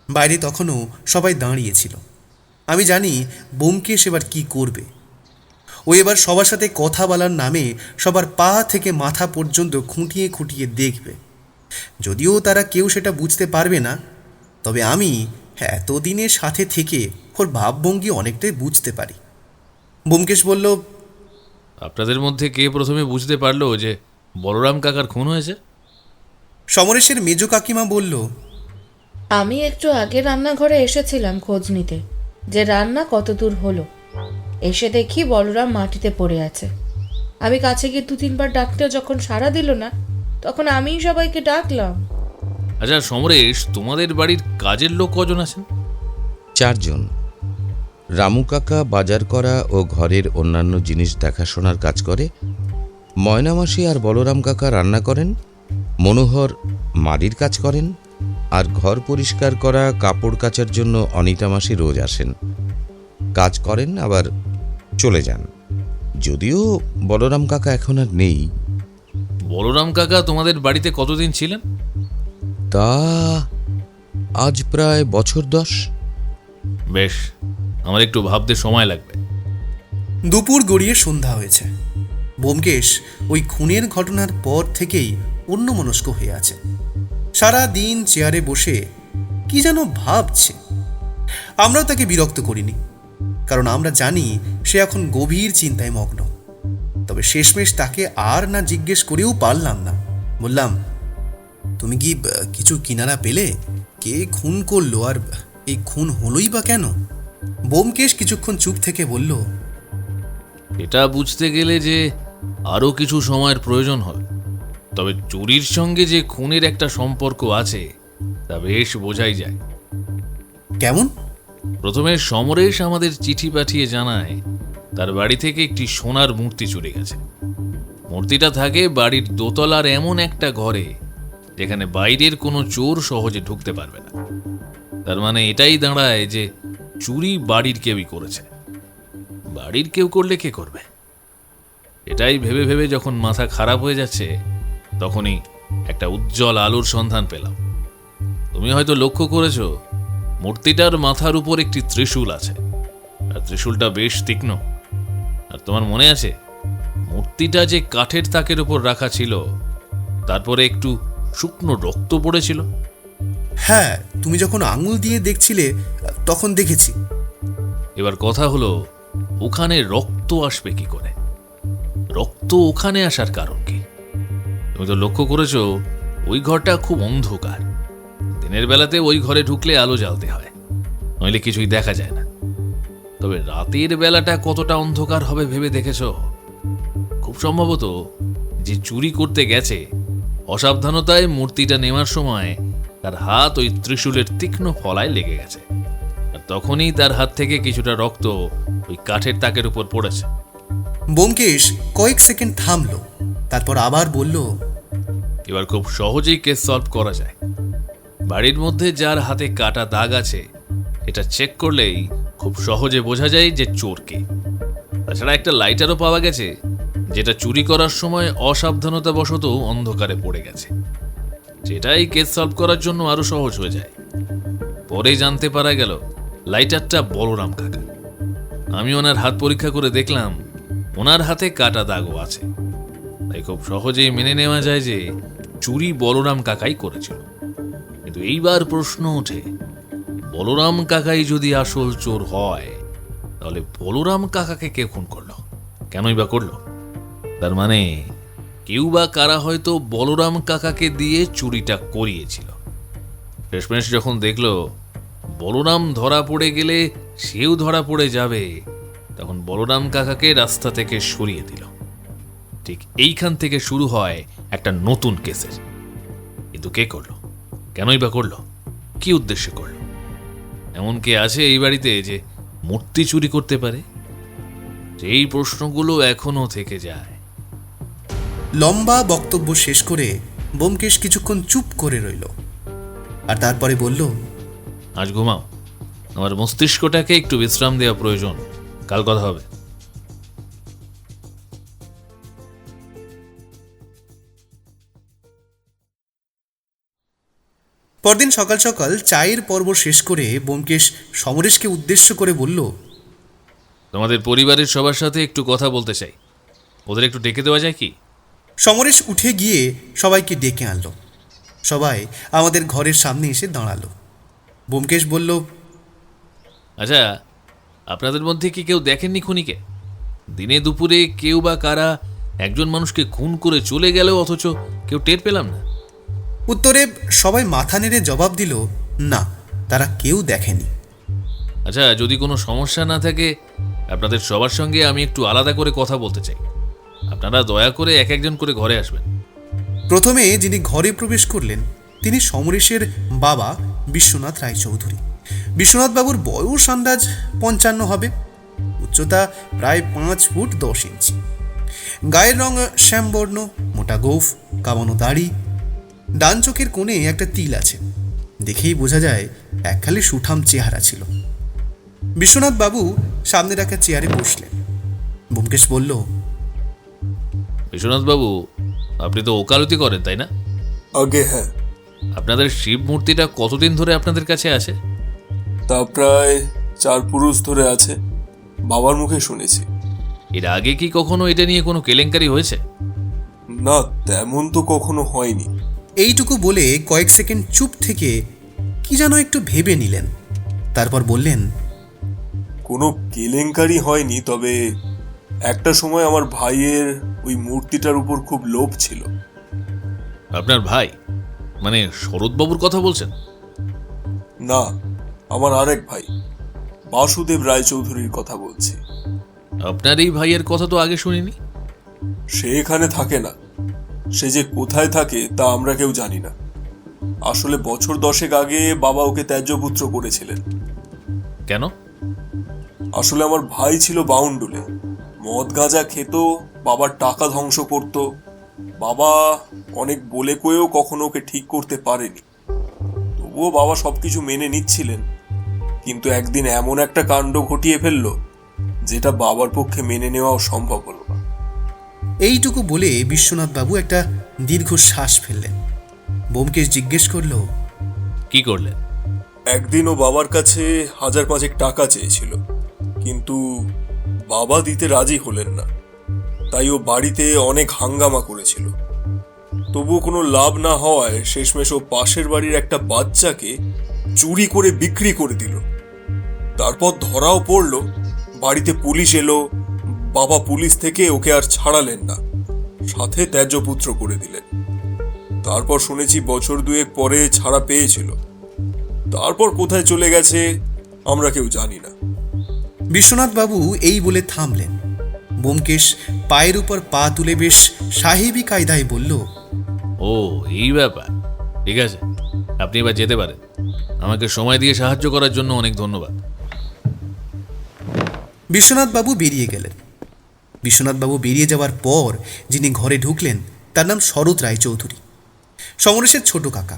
Speaker 1: বাইরে তখনও সবাই দাঁড়িয়েছিল। আমি জানি ব্যোমকেশ এবার কি করবে। ও এবার সবার সাথে কথা বলার নামে সবার পা থেকে মাথা পর্যন্ত খুঁটিয়ে খুঁটিয়ে দেখবে। যদিও তারা কেউ সেটা বুঝতে পারবে না, তবে আমি এতদিনের সাথে থেকে ওর ভাবভঙ্গি অনেকটাই বুঝতে পারি। ব্যোমকেশ বলল,
Speaker 2: আপনাদের মধ্যে কে প্রথমে বুঝতে পারলো যে বলরাম কাকার খুন হয়েছে?
Speaker 1: সমরেশের মেজ কাকিমা বলল,
Speaker 6: আমি একটু আগে রান্নাঘরে এসেছিলাম খোঁজ নিতে যে রান্না কত দূর হলো। এসে দেখি বলরাম মাটিতে পড়ে আছে। আমি কাছে গিয়ে 2-3 বার ডাকতেও যখন সাড়া দিল না, তখন আমিই সবাইকে ডাকলাম।
Speaker 2: আচ্ছা সমরেশ, তোমাদের বাড়ির কাজের লোক কজন আছেন?
Speaker 3: 4 জন। রামু কাকা বাজার করা ও ঘরের অন্যান্য জিনিস দেখাশোনার কাজ করে। ময়নামাসি আর বলরাম কাকা রান্না করেন। মনোহর মালির কাজ করেন। আর ঘর পরিষ্কার করা, কাপড় কাচার জন্য অনিতা মাসি রোজ আসেন, কাজ করেন আবার চলে যান। যদিও বলরাম কাকা এখন আর নেই।
Speaker 2: বলরাম কাকা তোমাদের বাড়িতে কতদিন ছিলেন?
Speaker 3: তা আজ প্রায় বছর 10।
Speaker 2: বেশ, আমার একটু ভাবতে সময় লাগবে।
Speaker 1: দুপুর গড়িয়ে সন্ধ্যা হয়েছে। ব্যোমকেশ ওই খুনের ঘটনার পর থেকেই অন্যমনস্ক হয়ে আছে। সারা দিন চেয়ারে বসে কি যেন ভাবছে। আমরাও তাকে বিরক্ত করিনি, কারণ আমরা জানি সে এখন গভীর চিন্তায় মগ্ন। তবে শেষমেশ তাকে আর না জিজ্ঞেস করেও পারলাম না। বললাম, তুমি কি কিছু কিনারা পেলে? কে খুন করলো, আর এই খুন হলোই বা কেন? ব্যোমকেশ কিছুক্ষণ চুপ থেকে বলল,
Speaker 2: এটা বুঝতে গেলে যে আরও কিছু সময়ের প্রয়োজন হবে। তবে চুরির সঙ্গে যে খুনের একটা সম্পর্ক আছে তা বেশ বোঝাই যায়।
Speaker 1: কেমন?
Speaker 2: প্রথমে সমরেশ আমাদের চিঠি পাঠিয়ে জানায় তার বাড়ি থেকে একটি সোনার মূর্তি চুরি গেছে। মূর্তিটা থাকে বাড়ির দোতলার এমন একটা ঘরে যেখানে বাইরের কোনো চোর সহজে ঢুকতে পারবে না। তার মানে এটাই দাঁড়ায় যে চুরি বাড়ির কেউই করেছে। বাড়ির কেউ করলে কে করবে? এটাই ভেবে ভেবে যখন মাথা খারাপ হয়ে যাচ্ছে, তখনই একটা উজ্জ্বল আলোর সন্ধান পেলাম। তুমি হয়তো লক্ষ্য করেছ, মূর্তিটার মাথার উপর একটি ত্রিশূল আছে, আর ত্রিশূলটা বেশ তীক্ষ্ণ। আর তোমার মনে আছে মূর্তিটা যে কাঠের তাকের উপর রাখা ছিল, তারপরে একটু শুকনো রক্ত পড়েছিল?
Speaker 1: হ্যাঁ, তুমি যখন আঙুল দিয়ে দেখছিলে তখন দেখেছি।
Speaker 2: এবার কথা হলো, ওখানে রক্ত আসবে কি করে? রক্ত ওখানে আসার কারণ কি? তুমি তো লক্ষ্য করেছো ওই ঘরটা খুব অন্ধকার। দিনের বেলাতে ওই ঘরে ঢুকলে আলো জ্বালতে হয়, নইলে কিছুই দেখা যায় না। তবে রাতের বেলাটা কতটা অন্ধকার হবে ভেবে দেখেছ? খুব সম্ভবত যে চুরি করতে গেছে, অসাবধানতায় মূর্তিটা নেওয়ার সময় তার হাত ওই ত্রিশূলের তীক্ষ্ণ ফলায় লেগে গেছে, আর তখনই তার হাত থেকে কিছুটা রক্ত ওই কাঠের তাকের উপর পড়েছে।
Speaker 1: ব্যোমকেশ কয়েক সেকেন্ড থামলো, তারপর আবার বলল,
Speaker 2: এবার খুব সহজেই কেস সলভ করা যায়। বাড়ির মধ্যে যার হাতে কাটা দাগ আছে, এটা চেক করলেই খুব সহজে বোঝা যায় যে চোর কে। তাছাড়া একটা লাইটারও পাওয়া গেছে, যেটা চুরি করার সময় অসাবধানতাবশত অন্ধকারে পড়ে গেছে। যেটাই কেস সলভ করার জন্য আরো সহজ হয়ে যায়। পরে জানতে পারা গেল লাইটারটা বলরাম কাকা। আমি ওনার হাত পরীক্ষা করে দেখলাম ওনার হাতে কাটা দাগও আছে। তাই খুব সহজেই মেনে নেওয়া যায় যে চুরি বলরাম কাকাই করেছিল। কিন্তু এইবার প্রশ্ন ওঠে, বলরাম কাকাই যদি আসল চোর হয়, তাহলে বলরাম কাকাকে কে খুন করলো? কেনই বা করলো? তার মানে কেউ বা কারা হয়তো বলরাম কাকাকে দিয়ে চুরিটা করিয়েছিল। শেষমেশ যখন দেখলো বলরাম ধরা পড়ে গেলে সেও ধরা পড়ে যাবে, তখন বলরাম কাকাকে রাস্তা থেকে সরিয়ে দিল। ঠিক এইখান থেকে শুরু হয় একটা নতুন কেসের। কিন্তু কে করলো? কেনই বা করলো? কি উদ্দেশ্যে করলো? এমন কে আছে এই বাড়িতে যে মূর্তি চুরি করতে পারে? এই প্রশ্নগুলো এখনো থেকে যায়।
Speaker 1: লম্বা বক্তব্য শেষ করে ব্যোমকেশ কিছুক্ষণ চুপ করে রইল, আর তারপরে বলল,
Speaker 2: আজ ঘুমাও, আমার মস্তিষ্কটাকে একটু বিশ্রাম দেওয়া প্রয়োজন। কাল কথা হবে।
Speaker 1: পরদিন সকাল সকাল চায়ের পর্ব শেষ করে ব্যোমকেশ সমরেশকে উদ্দেশ্য করে বলল,
Speaker 2: তোমাদের পরিবারের সবার সাথে একটু কথা বলতে চাই, ওদের একটু ডেকে দেওয়া যায় কি?
Speaker 1: সমরেশ উঠে গিয়ে সবাইকে ডেকে আনলো। সবাই আমাদের ঘরের সামনে এসে দাঁড়ালো। ব্যোমকেশ বলল,
Speaker 2: আচ্ছা, আপনাদের মধ্যে কি কেউ দেখেননি খুনিকে? দিনে দুপুরে কেউ বা কারা একজন মানুষকে খুন করে চলে গেল, অথচ কেউ টের পেলাম না।
Speaker 1: উত্তরে সবাই মাথা নেড়ে জবাব দিল, না, তারা কেউ দেখেনি।
Speaker 2: আচ্ছা, যদি কোনো সমস্যা না থাকে, আপনাদের সবার সঙ্গে আমি একটু আলাদা করে কথা বলতে চাই। আপনারা দয়া করে এক একজন করে ঘরে আসবেন।
Speaker 1: প্রথমে যিনি ঘরে প্রবেশ করলেন তিনি সমরেশের বাবা বিশ্বনাথ রায়চৌধুরী। বিশ্বনাথ বাবুর বয়স আন্দাজ 55 হবে, উচ্চতা প্রায় 5 ফুট 10 ইঞ্চি, গায়ের রং শ্যামবর্ণ, মোটা গোঁফ, কামানো দাড়ি, ডান চোখের কোণে একটা তিল আছে। দেখেই বোঝা যায় একখালি সুঠাম চেহারা ছিল। বিশ্বনাথ বাবু সামনের একটা চেয়ারে বসলেন। ব্যোমকেশ বলল,
Speaker 2: বিশ্বনাথ বাবু, আপনি তো ওকালতি করেন তাই না?
Speaker 5: আগে হ্যাঁ,
Speaker 2: আপনাদের শিব মূর্তিটা কতদিন ধরে আপনাদের কাছে আছে?
Speaker 5: তা প্রায় 4 পুরুষ ধরে আছে, বাবার মুখে শুনেছি।
Speaker 2: এর আগে কি কখনো এটা নিয়ে কোনো কেলেঙ্কারি হয়েছে?
Speaker 5: না, তেমন তো কখনো হয়নি।
Speaker 1: এইটুকু বলে কয়েক সেকেন্ড চুপ থেকে কি যেন একটু ভেবে নিলেন। তারপর বললেন,
Speaker 5: কোনো কেলেঙ্কারি হয়নি, তবে একটা সময় আমার ভাইয়ের ওই মূর্তিটার উপর খুব লোভ ছিল।
Speaker 2: আপনার ভাই মানে শরৎবাবুর কথা বলছেন?
Speaker 5: না, আমার আরেক ভাই বাসুদেব রায়চৌধুরীর কথা বলছি।
Speaker 2: আপনার এই ভাইয়ের কথা তো আগে শুনিনি।
Speaker 5: সে এখানে থাকে না, সে যে কোথায় থাকে তা আমরা কেউ জানি না। আসলে বছর 10 আগে বাবা ওকে ত্যায্যপুত্র করেছিলেন।
Speaker 2: কেন?
Speaker 5: আসলে আমার ভাই ছিল বাউন্ডুলে, মদ গাঁজা খেত, বাবার টাকা ধ্বংস করত। বাবা অনেক বলে কয়েও কখনো ওকে ঠিক করতে পারেনি। তবুও বাবা সবকিছু মেনে নিচ্ছিলেন, কিন্তু একদিন এমন একটা কাণ্ড ঘটিয়ে ফেললো যেটা বাবার পক্ষে মেনে নেওয়াও সম্ভব হলো না।
Speaker 1: এইটুকু বলে বিশ্বনাথ বাবু একটা দীর্ঘ শ্বাস ফেললেন। ব্যোমকেশ জিজ্ঞেস করল,
Speaker 2: কি করলেন?
Speaker 5: একদিন ও বাবার কাছে 1000 টাকা চেয়েছিল, কিন্তু বাবা দিতে রাজি হলেন না। তাই ও বাড়িতে অনেক হাঙ্গামা করেছিল। তবুও কোনো লাভ না হওয়ায় শেষমেশ ও পাশের বাড়ির একটা বাচ্চাকে চুরি করে বিক্রি করে দিল। তারপর ধরাও পড়লো, বাড়িতে পুলিশ এলো। বাবা পুলিশ থেকে ওকে আর ছাড়ালেন না, সাথে ত্যায্যপুত্র করে দিলেন। তারপর শুনেছি বছর 2 পরে ছাড়া পেয়েছিল। তারপর কোথায় চলে গেছে আমরা কেউ জানি না।
Speaker 1: বিশ্বনাথ বাবু এই বলে থামলেন। ব্যোমকেশ পায়ের উপর পা তুলে বেশ সাহেবী কায়দায় বলল,
Speaker 2: ও এই ব্যাপার, ঠিক আছে, আপনি এবার যেতে পারেন। আমাকে সময় দিয়ে সাহায্য করার জন্য অনেক ধন্যবাদ।
Speaker 1: বিশ্বনাথ বাবু বেরিয়ে গেলেন। বিশ্বনাথ বাবু বেরিয়ে যাওয়ার পর যিনি ঘরে ঢুকলেন তার নাম শরৎ রায়চৌধুরী, সমরেশের ছোট কাকা।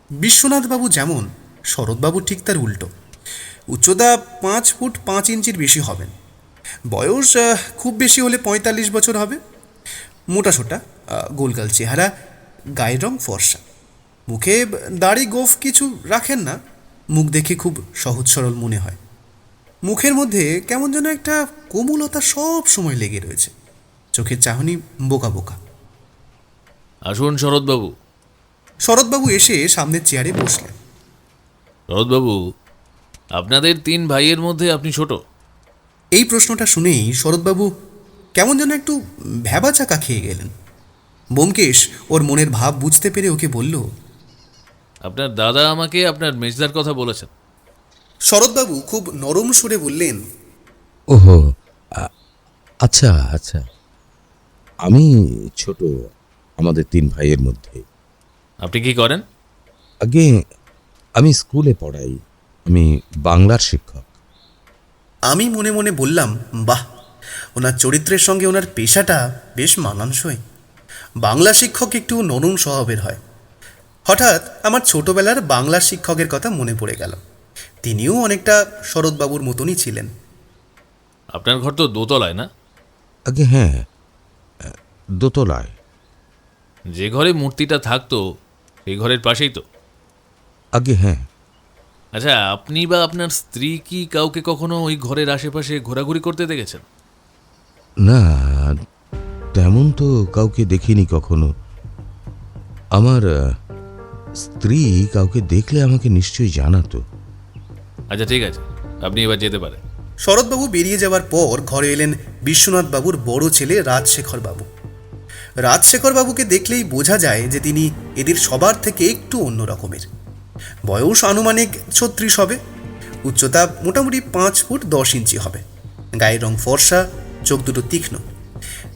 Speaker 1: বিশ্বনাথ বাবু যেমন, শরৎবাবু ঠিক তার উল্টো। উচ্চতা 5 ফুট 5 ইঞ্চির বেশি হবেন। বয়স খুব বেশি হলে 45 বছর হবে। মোটাসোটা, গোলগাল চেহারা, গায়ের রং ফর্সা। মুখে দাড়ি গোঁফ কিছু রাখেন না, মুখ দেখে খুব সহজ সরল মনে হয়। মুখের মধ্যে কেমন যেন একটা কোমলতা সব সময় লেগে রয়েছে, চোখের চাহনি বোকা বোকা।
Speaker 2: আসুন শরৎবাবু।
Speaker 1: শরৎবাবু এসে সামনের চেয়ারে বসলেন।
Speaker 2: শরৎবাবু, আপনাদের 3 ভাইয়ের মধ্যে আপনি ছোট।
Speaker 1: এই প্রশ্নটা শুনেই শরৎবাবু কেমন যেন একটু ভ্যাবাচাকা খেয়ে গেলেন। ব্যোমকেশ ওর মনের ভাব বুঝতে পেরে ওকে বলল,
Speaker 2: আপনার দাদা আমাকে আপনার মেজদার কথা বলেছেন।
Speaker 1: শরৎবাবু খুব নরম সুরে বললেন,
Speaker 3: ওহো, আচ্ছা আচ্ছা, আমি ছোট আমাদের 3 ভাইয়ের মধ্যে।
Speaker 2: আপনি কি করেন?
Speaker 3: আগে আমি স্কুলে পড়াই, আমি বাংলার শিক্ষক।
Speaker 1: আমি মনে মনে বললাম, বাহ, ওনার চরিত্রের সঙ্গে ওনার পেশাটা বেশ মানানসই। বাংলা শিক্ষক একটু নরম স্বভাবের হয়। হঠাৎ আমার ছোটবেলার বাংলা শিক্ষকের কথা মনে পড়ে গেল। তিনিও অনেকটা শরৎবাবুর মতনই ছিলেন।
Speaker 2: আপনার ঘর তো দোতলায় না?
Speaker 3: আগে হ্যাঁ, দোতলায়।
Speaker 2: যে ঘরে মূর্তিটা থাকতো সেই ঘরের পাশেই তো?
Speaker 3: আগে হ্যাঁ।
Speaker 2: আচ্ছা, আপনি বা আপনার স্ত্রী কি কাউকে কখনো ওই ঘরের আশেপাশে ঘোরাঘুরি করতে দেখেছেন?
Speaker 3: না, তেমন তো কাউকে দেখিনি কখনো। আমার স্ত্রী কাউকে দেখলে আমাকে নিশ্চয়ই জানাতো।
Speaker 2: আচ্ছা ঠিক আছে, আপনি এবার যেতে পারেন।
Speaker 1: শরৎবাবু বেরিয়ে যাওয়ার পর ঘরে এলেন বিশ্বনাথ বাবুর বড় ছেলে রাজশেখর বাবু। রাজশেখর বাবুকে দেখলেই বোঝা যায় যে তিনি এদের সবার থেকে একটু অন্য রকমের। বয়স আনুমানিক 36 হবে। উচ্চতা মোটামুটি 5 ফুট 10 ইঞ্চি হবে। গায়ের রং ফর্সা, চোখ দুটো তীক্ষ্ণ।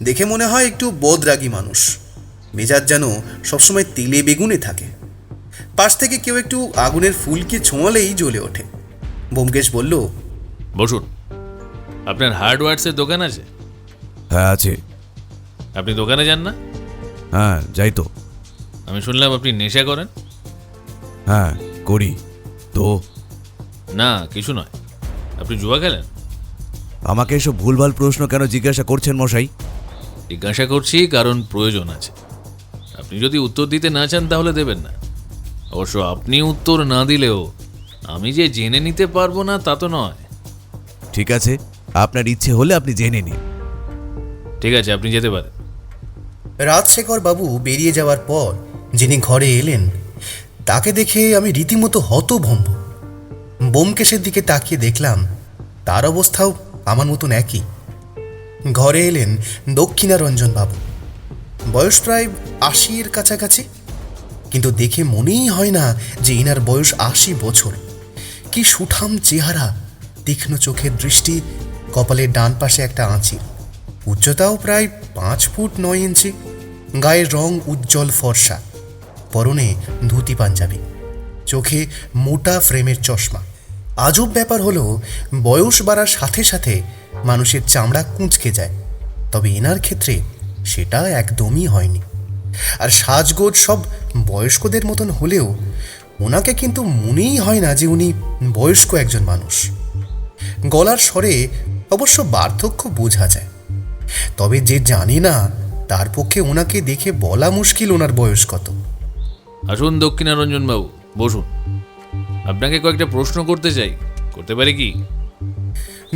Speaker 1: দেখে মনে হয় একটু বদরাগী মানুষ। মেজাজ যেন সবসময় তেলে বেগুনে থাকে। পাশ থেকে কেউ একটু আগুনের ফুলকে ছোঁয়ালেই জ্বলে ওঠে। ব্যোমকেশ বলল,
Speaker 2: বসুন। আপনার হার্ডওয়্যার্সের দোকান আছে?
Speaker 7: হ্যাঁ আছে।
Speaker 2: আপনি দোকানে যান না?
Speaker 7: হ্যাঁ যাই তো।
Speaker 2: আমি শুনলাম আপনি নেশা করেন।
Speaker 7: হ্যাঁ করি তো।
Speaker 2: না কিছু নয়, আপনি জুয়া খেলেন?
Speaker 7: আমাকে এসব ভুলভাল প্রশ্ন কেন জিজ্ঞাসা করছেন মশাই?
Speaker 2: জিজ্ঞাসা করছি কারণ প্রয়োজন আছে। আপনি যদি উত্তর দিতে না চান তাহলে দেবেন না। অবশ্য আপনি উত্তর না দিলেও আমি যে জেনে নিতে পারবো না তা তো নয়।
Speaker 7: ঠিক আছে, আপনার ইচ্ছে হলে আপনি জেনে নিন।
Speaker 2: ঠিক আছে, আপনি যেতে পারেন।
Speaker 1: রাজশেখর বাবু বেরিয়ে যাওয়ার পর যিনি ঘরে এলেন তাকে দেখে আমি রীতিমতো হতভম্ব। ব্যোমকেশের দিকে তাকিয়ে দেখলাম তার অবস্থাও আমার মতন একই। ঘরে এলেন দক্ষিণারঞ্জন বাবু, বয়স প্রায় ৮০-এর কাছাকাছি, কিন্তু দেখে মনেই হয় না যে ইনার বয়স ৮০ বছর। কি সুঠাম চেহারা, তীক্ষ্ণ চোখের দৃষ্টি, কপালের ডান পাশে একটা আঁচিল, উচ্চতাও প্রায় ৫ ফুট ৯ ইঞ্চি, গায়ের রং উজ্জ্বল ফর্সা, পরনে ধুতি পাঞ্জাবি, চোখে মোটা ফ্রেমের চশমা। আজব ব্যাপার হলো বয়স বাড়ার সাথে সাথে মানুষের চামড়া কুঁচকে যায়, তবে এনার ক্ষেত্রে সেটা একদমই হয়নি। আর সাজগোজ সব বয়স্কদের মতন হলেও ওনাকে কিন্তু মনেই হয় না যে উনি বয়স্ক একজন মানুষ। গলার স্বরে অবশ্য বার্ধক্য বোঝা যায়, তবে যে জানে না তার পক্ষে ওনাকে দেখে বলা মুশকিল ওনার বয়স কত।
Speaker 2: আসুন দক্ষিণারঞ্জন বাবু, বসুন। আপনাকে কয়েকটা প্রশ্ন করতে চাই, করতে পারি কি?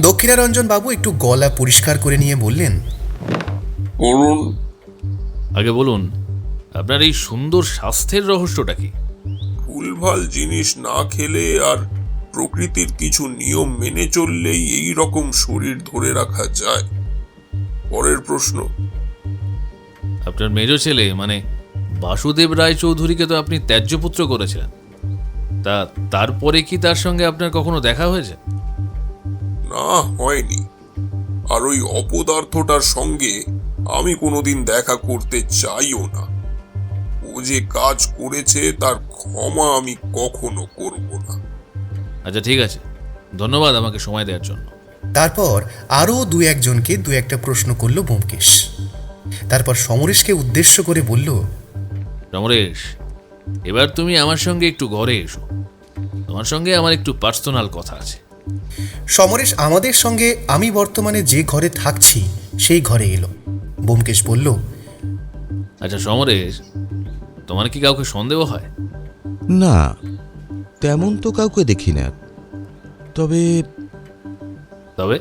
Speaker 1: দক্ষিণারঞ্জন বাবু একটু গলা পরিষ্কার করে নিয়ে বললেন,
Speaker 5: করুন।
Speaker 2: আগে বলুন, আপনার এই সুন্দর স্বাস্থ্যের রহস্যটা কি?
Speaker 5: ভুলভাল জিনিস না খেলে আর প্রকৃতির কিছু নিয়ম মেনে চললেই এই রকম শরীর ধরে রাখা যায়। পরের প্রশ্ন।
Speaker 2: আপনার মেজ ছেলে মানে বাসুদেব রায় চৌধুরীকে তো আপনি ত্যায্যপুত্র করেছিলেন, তারপরে কি তার সঙ্গে আপনার কখনো দেখা হয়েছে?
Speaker 5: না, হয়নি। আর ওই অপদার্থটার সঙ্গে আমি কোনোদিন দেখা করতে চাইও না। ও যে কাজ করেছে তার ক্ষমা আমি কখনো করব না।
Speaker 2: আচ্ছা ঠিক আছে, ধন্যবাদ আমাকে সময় দেওয়ার জন্য।
Speaker 1: তারপর আরও দু একজনকে দু একটা প্রশ্ন করল ব্যোমকেশ। তারপর সমরেশকে উদ্দেশ্য করে বলল,
Speaker 2: সমরেশ, এবার তুমি আমার সঙ্গে একটু ঘরে এসো, তোমার সঙ্গে আমার একটু পার্সোনাল কথা আছে।
Speaker 1: সমরেশ আমাদের সঙ্গে আমি বর্তমানে যে ঘরে থাকছি সেই ঘরে এলো। ব্যোমকেশ বলল,
Speaker 2: আচ্ছা সমরেশ, তোমার কি কাউকে সন্দেহ হয়?
Speaker 3: না, তেমন তো কাউকে দেখি না। তবে
Speaker 2: তবে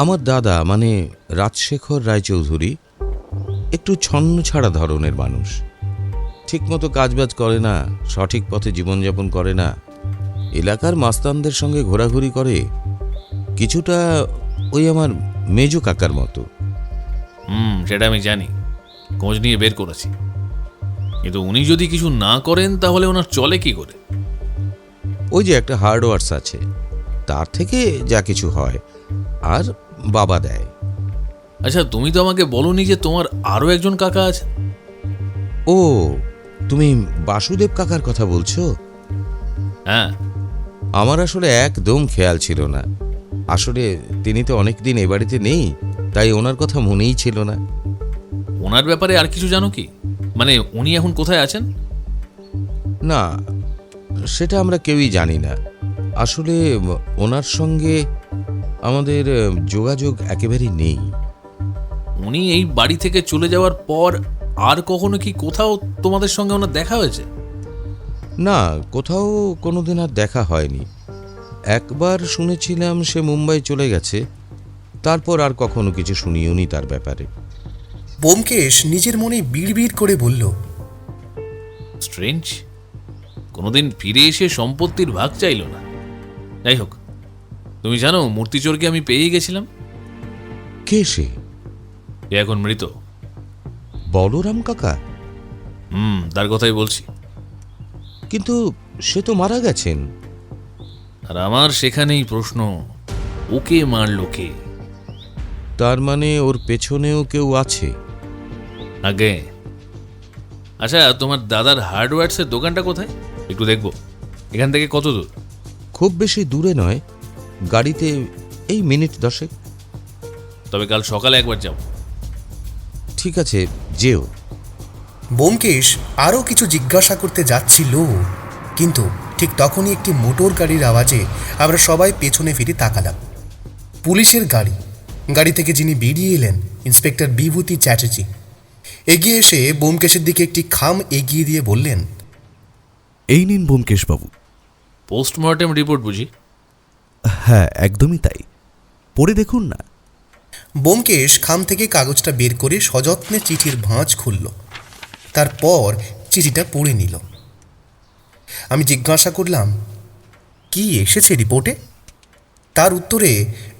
Speaker 3: আমার দাদা মানে রাজশেখর রায়চৌধুরী একটু ছন্ন ছাড়া ধরনের মানুষ। ঠিকমতো কাজবাজ করে না, সঠিক পথে জীবনযাপন করে না, এলাকার মাস্তানদের সঙ্গে ঘোরাঘুরি করে, কিছুটা ওই আমার মেজো কাকার মতো।
Speaker 2: সেটা আমি জানি, খোঁজ নিয়ে বের করেছি। কিন্তু উনি যদি কিছু না করেন তাহলে ওনার চলে কি করে?
Speaker 3: ওই যে একটা হার্ডওয়ার্স আছে, তার থেকে যা কিছু হয় আর বাবা দেয়।
Speaker 2: আচ্ছা তুমি তো আমাকে বলোনি যে তোমার আরও একজন কাকা আছে।
Speaker 3: ও, তুমি বাসুদেব কাকার কথা বলছো?
Speaker 2: হ্যাঁ।
Speaker 3: আমার আসলে একদম খেয়াল ছিল না। আসলে তিনি তো অনেকদিন এ বাড়িতে নেই, তাই ওনার কথা মনেই ছিল না।
Speaker 2: ওনার ব্যাপারে আর কিছু জানো কি? মানে উনি এখন কোথায় আছেন?
Speaker 3: না, সেটা আমরা কেউই জানি না। আসলে ওনার সঙ্গে আমাদের যোগাযোগ একেবারেই নেই।
Speaker 2: উনি এই বাড়ি থেকে চলে যাওয়ার পর আর কখনো কি কোথাও তোমাদের সঙ্গে ওনার দেখা হয়েছে?
Speaker 3: না, কোথাও কোনোদিন আর দেখা হয়নি। একবার শুনেছিলাম সে মুম্বাই চলে গেছে, তারপর আর কখনো কিছু শুনিও নি তার ব্যাপারে।
Speaker 1: ব্যোমকেশ নিজের মনে বিড়বিড় করে বলল,
Speaker 2: স্ট্রেঞ্জ, কোনোদিন ফিরে এসে সম্পত্তির ভাগ চাইল না। যাই হোক, তুমি জানো মূর্তিচোরকে আমি পেয়ে গেছিলাম।
Speaker 3: কে সে?
Speaker 2: এ এখন মৃত।
Speaker 3: বলরাম কাকা?
Speaker 2: তার কথাই বলছি।
Speaker 3: কিন্তু সে তো মারা গেছেন।
Speaker 2: আর আমার সেখানেই প্রশ্ন, ওকে মারলো কে?
Speaker 3: তার মানে ওর পেছনেও কেউ আছে।
Speaker 2: আগে আচ্ছা, তোমার দাদার হার্ডওয়্যারসের দোকানটা কোথায়? একটু দেখবো। এখান থেকে কত দূর?
Speaker 3: খুব বেশি দূরে নয়, গাড়িতে এই মিনিট 10।
Speaker 2: তবে কাল সকালে একবার যাব।
Speaker 3: ঠিক আছে, যেও।
Speaker 1: ব্যোমকেশ আরও কিছু জিজ্ঞাসা করতে যাচ্ছিল, কিন্তু ঠিক তখনই একটি মোটর গাড়ির আওয়াজে আমরা সবাই পেছনে ফিরে তাকালাম। পুলিশের গাড়ি। গাড়ি থেকে যিনি বেরিয়ে এলেন ইন্সপেক্টর বিভূতি চ্যাটার্জি। এগিয়ে এসে ব্যোমকেশের দিকে একটি খাম এগিয়ে দিয়ে বললেন,
Speaker 7: এই নিন ব্যোমকেশবাবু।
Speaker 2: পোস্টমর্টেম রিপোর্ট বুঝি?
Speaker 7: হ্যাঁ, একদমই তাই, পড়ে দেখুন না।
Speaker 1: ব্যোমকেশ খাম থেকে কাগজটা বের করে সযত্নে চিঠির ভাঁজ খুলল। তারপর চিঠিটা পড়ে নিল। আমি জিজ্ঞাসা করলাম, কি এসেছে রিপোর্টে? তার উত্তরে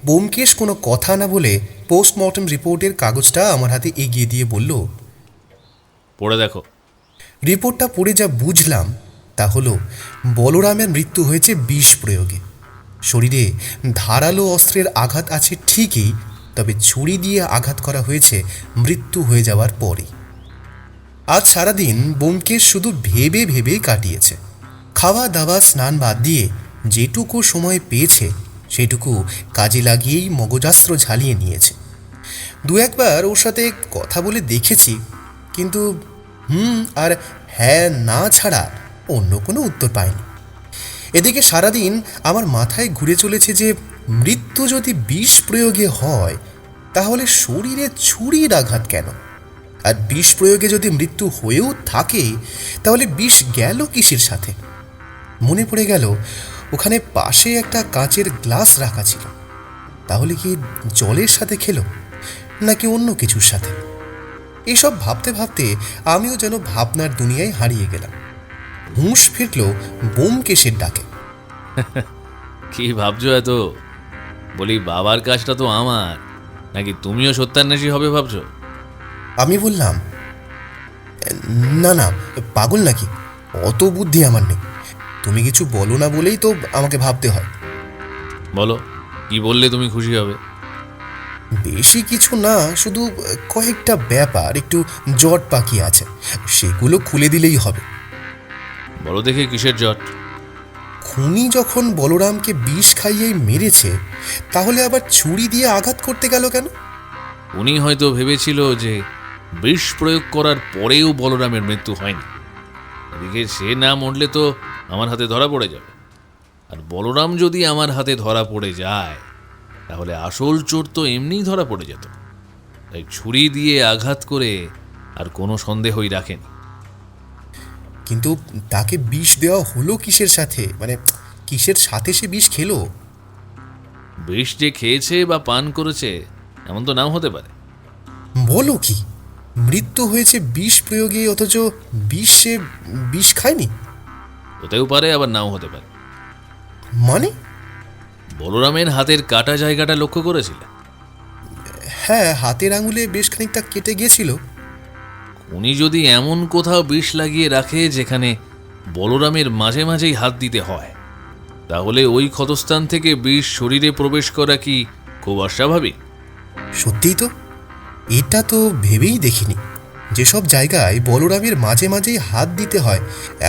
Speaker 1: ব্যোমকেশ কোনো কথা না বলে পোস্টমর্টেম রিপোর্টের কাগজটা আমার হাতে এগিয়ে দিয়ে বলল,
Speaker 2: পড়ে দেখো।
Speaker 1: রিপোর্টটা পড়ে যা বুঝলাম তা হলো বলরামের মৃত্যু হয়েছে বিষ প্রয়োগে। শরীরে ধারালো অস্ত্রের আঘাত আছে ঠিকই, তবে ছুরি দিয়ে আঘাত করা হয়েছে মৃত্যু হয়ে যাওয়ার পরে। আজ সারাদিন ব্যোমকেশ শুধু ভেবে ভেবে কাটিয়েছে। খাওয়া দাওয়া স্নান বাদ দিয়ে যেটুকু সময় পেয়েছে সেটুকু কাজে লাগিয়েই মগজাস্ত্র ঝালিয়ে নিয়েছে। দু একবার ওর সাথে কথা বলে দেখেছি, কিন্তু আর হ্যাঁ না ছাড়া অন্য কোনো উত্তর পাইনি। এদিকে সারাদিন আমার মাথায় ঘুরে চলেছে যে মৃত্যু যদি বিষ প্রয়োগে হয় তাহলে শরীরে ছুরির আঘাত কেন? আর বিষ প্রয়োগে যদি মৃত্যু হয়েও থাকে তাহলে বিষ গেল কিসের সাথে? মনে পড়ে গেল ওখানে পাশে একটা কাঁচের গ্লাস রাখা ছিল। তাহলে কি জলের সাথে খেলো নাকি অন্য কিছুর সাথে? এসব ভাবতে ভাবতে আমিও যেন ভাবনার দুনিয়ায় হারিয়ে গেলাম। হুঁশ ফিরল ব্যোমকেশের ডাকে।
Speaker 2: কি ভাবছো এত? বলি, বাবার কাজটা তো আমার, নাকি তুমিও সত্যান্বেষী হবে ভাবছো?
Speaker 1: আমি বললাম, না না, পাগল নাকি? অত বুদ্ধি আমার নেই। তুমি কিছু বলো না বলেই তো আমাকে ভাবতে হয়।
Speaker 2: বলো, কি বললে তুমি খুশি হবে?
Speaker 1: বেশি কিছু না, শুধু কয়েকটা ব্যাপার একটু জট পাকি আছে, সেগুলো খুলে দিলেই হবে।
Speaker 2: বলো দেখে, কিসের জট?
Speaker 1: খুনি যখন বলরামকে বিষ খাইয়েই মেরেছে, তাহলে আবার ছুরি দিয়ে আঘাত করতে গেল কেন?
Speaker 2: উনি হয়তো ভেবেছিল যে বিষ প্রয়োগ করার পরেও বলরামের মৃত্যু হয়নি। এদিকে সে না মরলে তো আমার হাতে ধরা পড়ে যাবে, আর বলরাম যদি আমার হাতে ধরা পড়ে যায় তাহলে আসল চোর তো এমনিই ধরা পড়ে যেত। তাই ছুরি দিয়ে আঘাত করে আর কোনো সন্দেহই রাখেনি।
Speaker 1: কিন্তু তাকে বিষ দেওয়া হলো কিসের সাথে? মানে কিসের সাথে সে বিষ খেলো?
Speaker 2: বিষ যে খেয়েছে বা পান করেছে এমন তো নাও হতে পারে।
Speaker 1: বলো কি, মৃত্যু হয়েছে বিষ প্রয়োগে অথচ সে বিষ খায়নি?
Speaker 2: হতেও পারে, আবার নাও হতে পারে।
Speaker 1: মানে?
Speaker 2: বলরামের হাতের কাটা জায়গাটা লক্ষ্য করেছিলে?
Speaker 1: হ্যাঁ, হাতের আঙুলে বেশ খানিকটা কেটে গিয়েছিল।
Speaker 2: উনি যদি এমন কোথাও বিষ লাগিয়ে রাখে যেখানে বলরামের মাঝে মাঝেই হাত দিতে হয়, তাহলে ওই ক্ষতস্থান থেকে বিষ শরীরে প্রবেশ করা কি খুব অস্বাভাবিক?
Speaker 1: সত্যিই তো, এটা তো ভেবেই দেখিনি। যেসব জায়গায় বলরামের মাঝে মাঝেই হাত দিতে হয়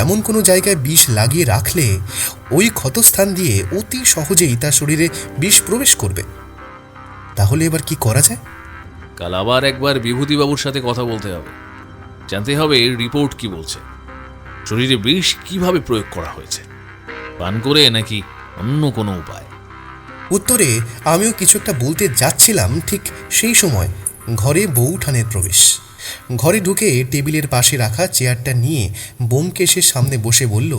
Speaker 1: এমন কোনো জায়গায় বিষ লাগিয়ে রাখলে ওই ক্ষতস্থান দিয়ে অতি সহজেই তার শরীরে বিষ প্রবেশ করবে। তাহলে এবার কি করা যায়?
Speaker 2: কাল আবার একবার বিভূতিবাবুর সাথে কথা বলতে হবে, জানতে হবে রিপোর্ট কি বলছে। শরীরে বিষ কিভাবে প্রয়োগ করা হয়েছে, পান করে নাকি অন্য কোনো উপায়?
Speaker 1: উত্তরে আমিও কিছু একটা বলতে যাচ্ছিলাম, ঠিক সেই সময় ঘরে বউঠানের প্রবেশ। ঘরে ঢুকে টেবিলের পাশে রাখা চেয়ারটা নিয়ে ব্যোমকেশের সামনে বসে বলল,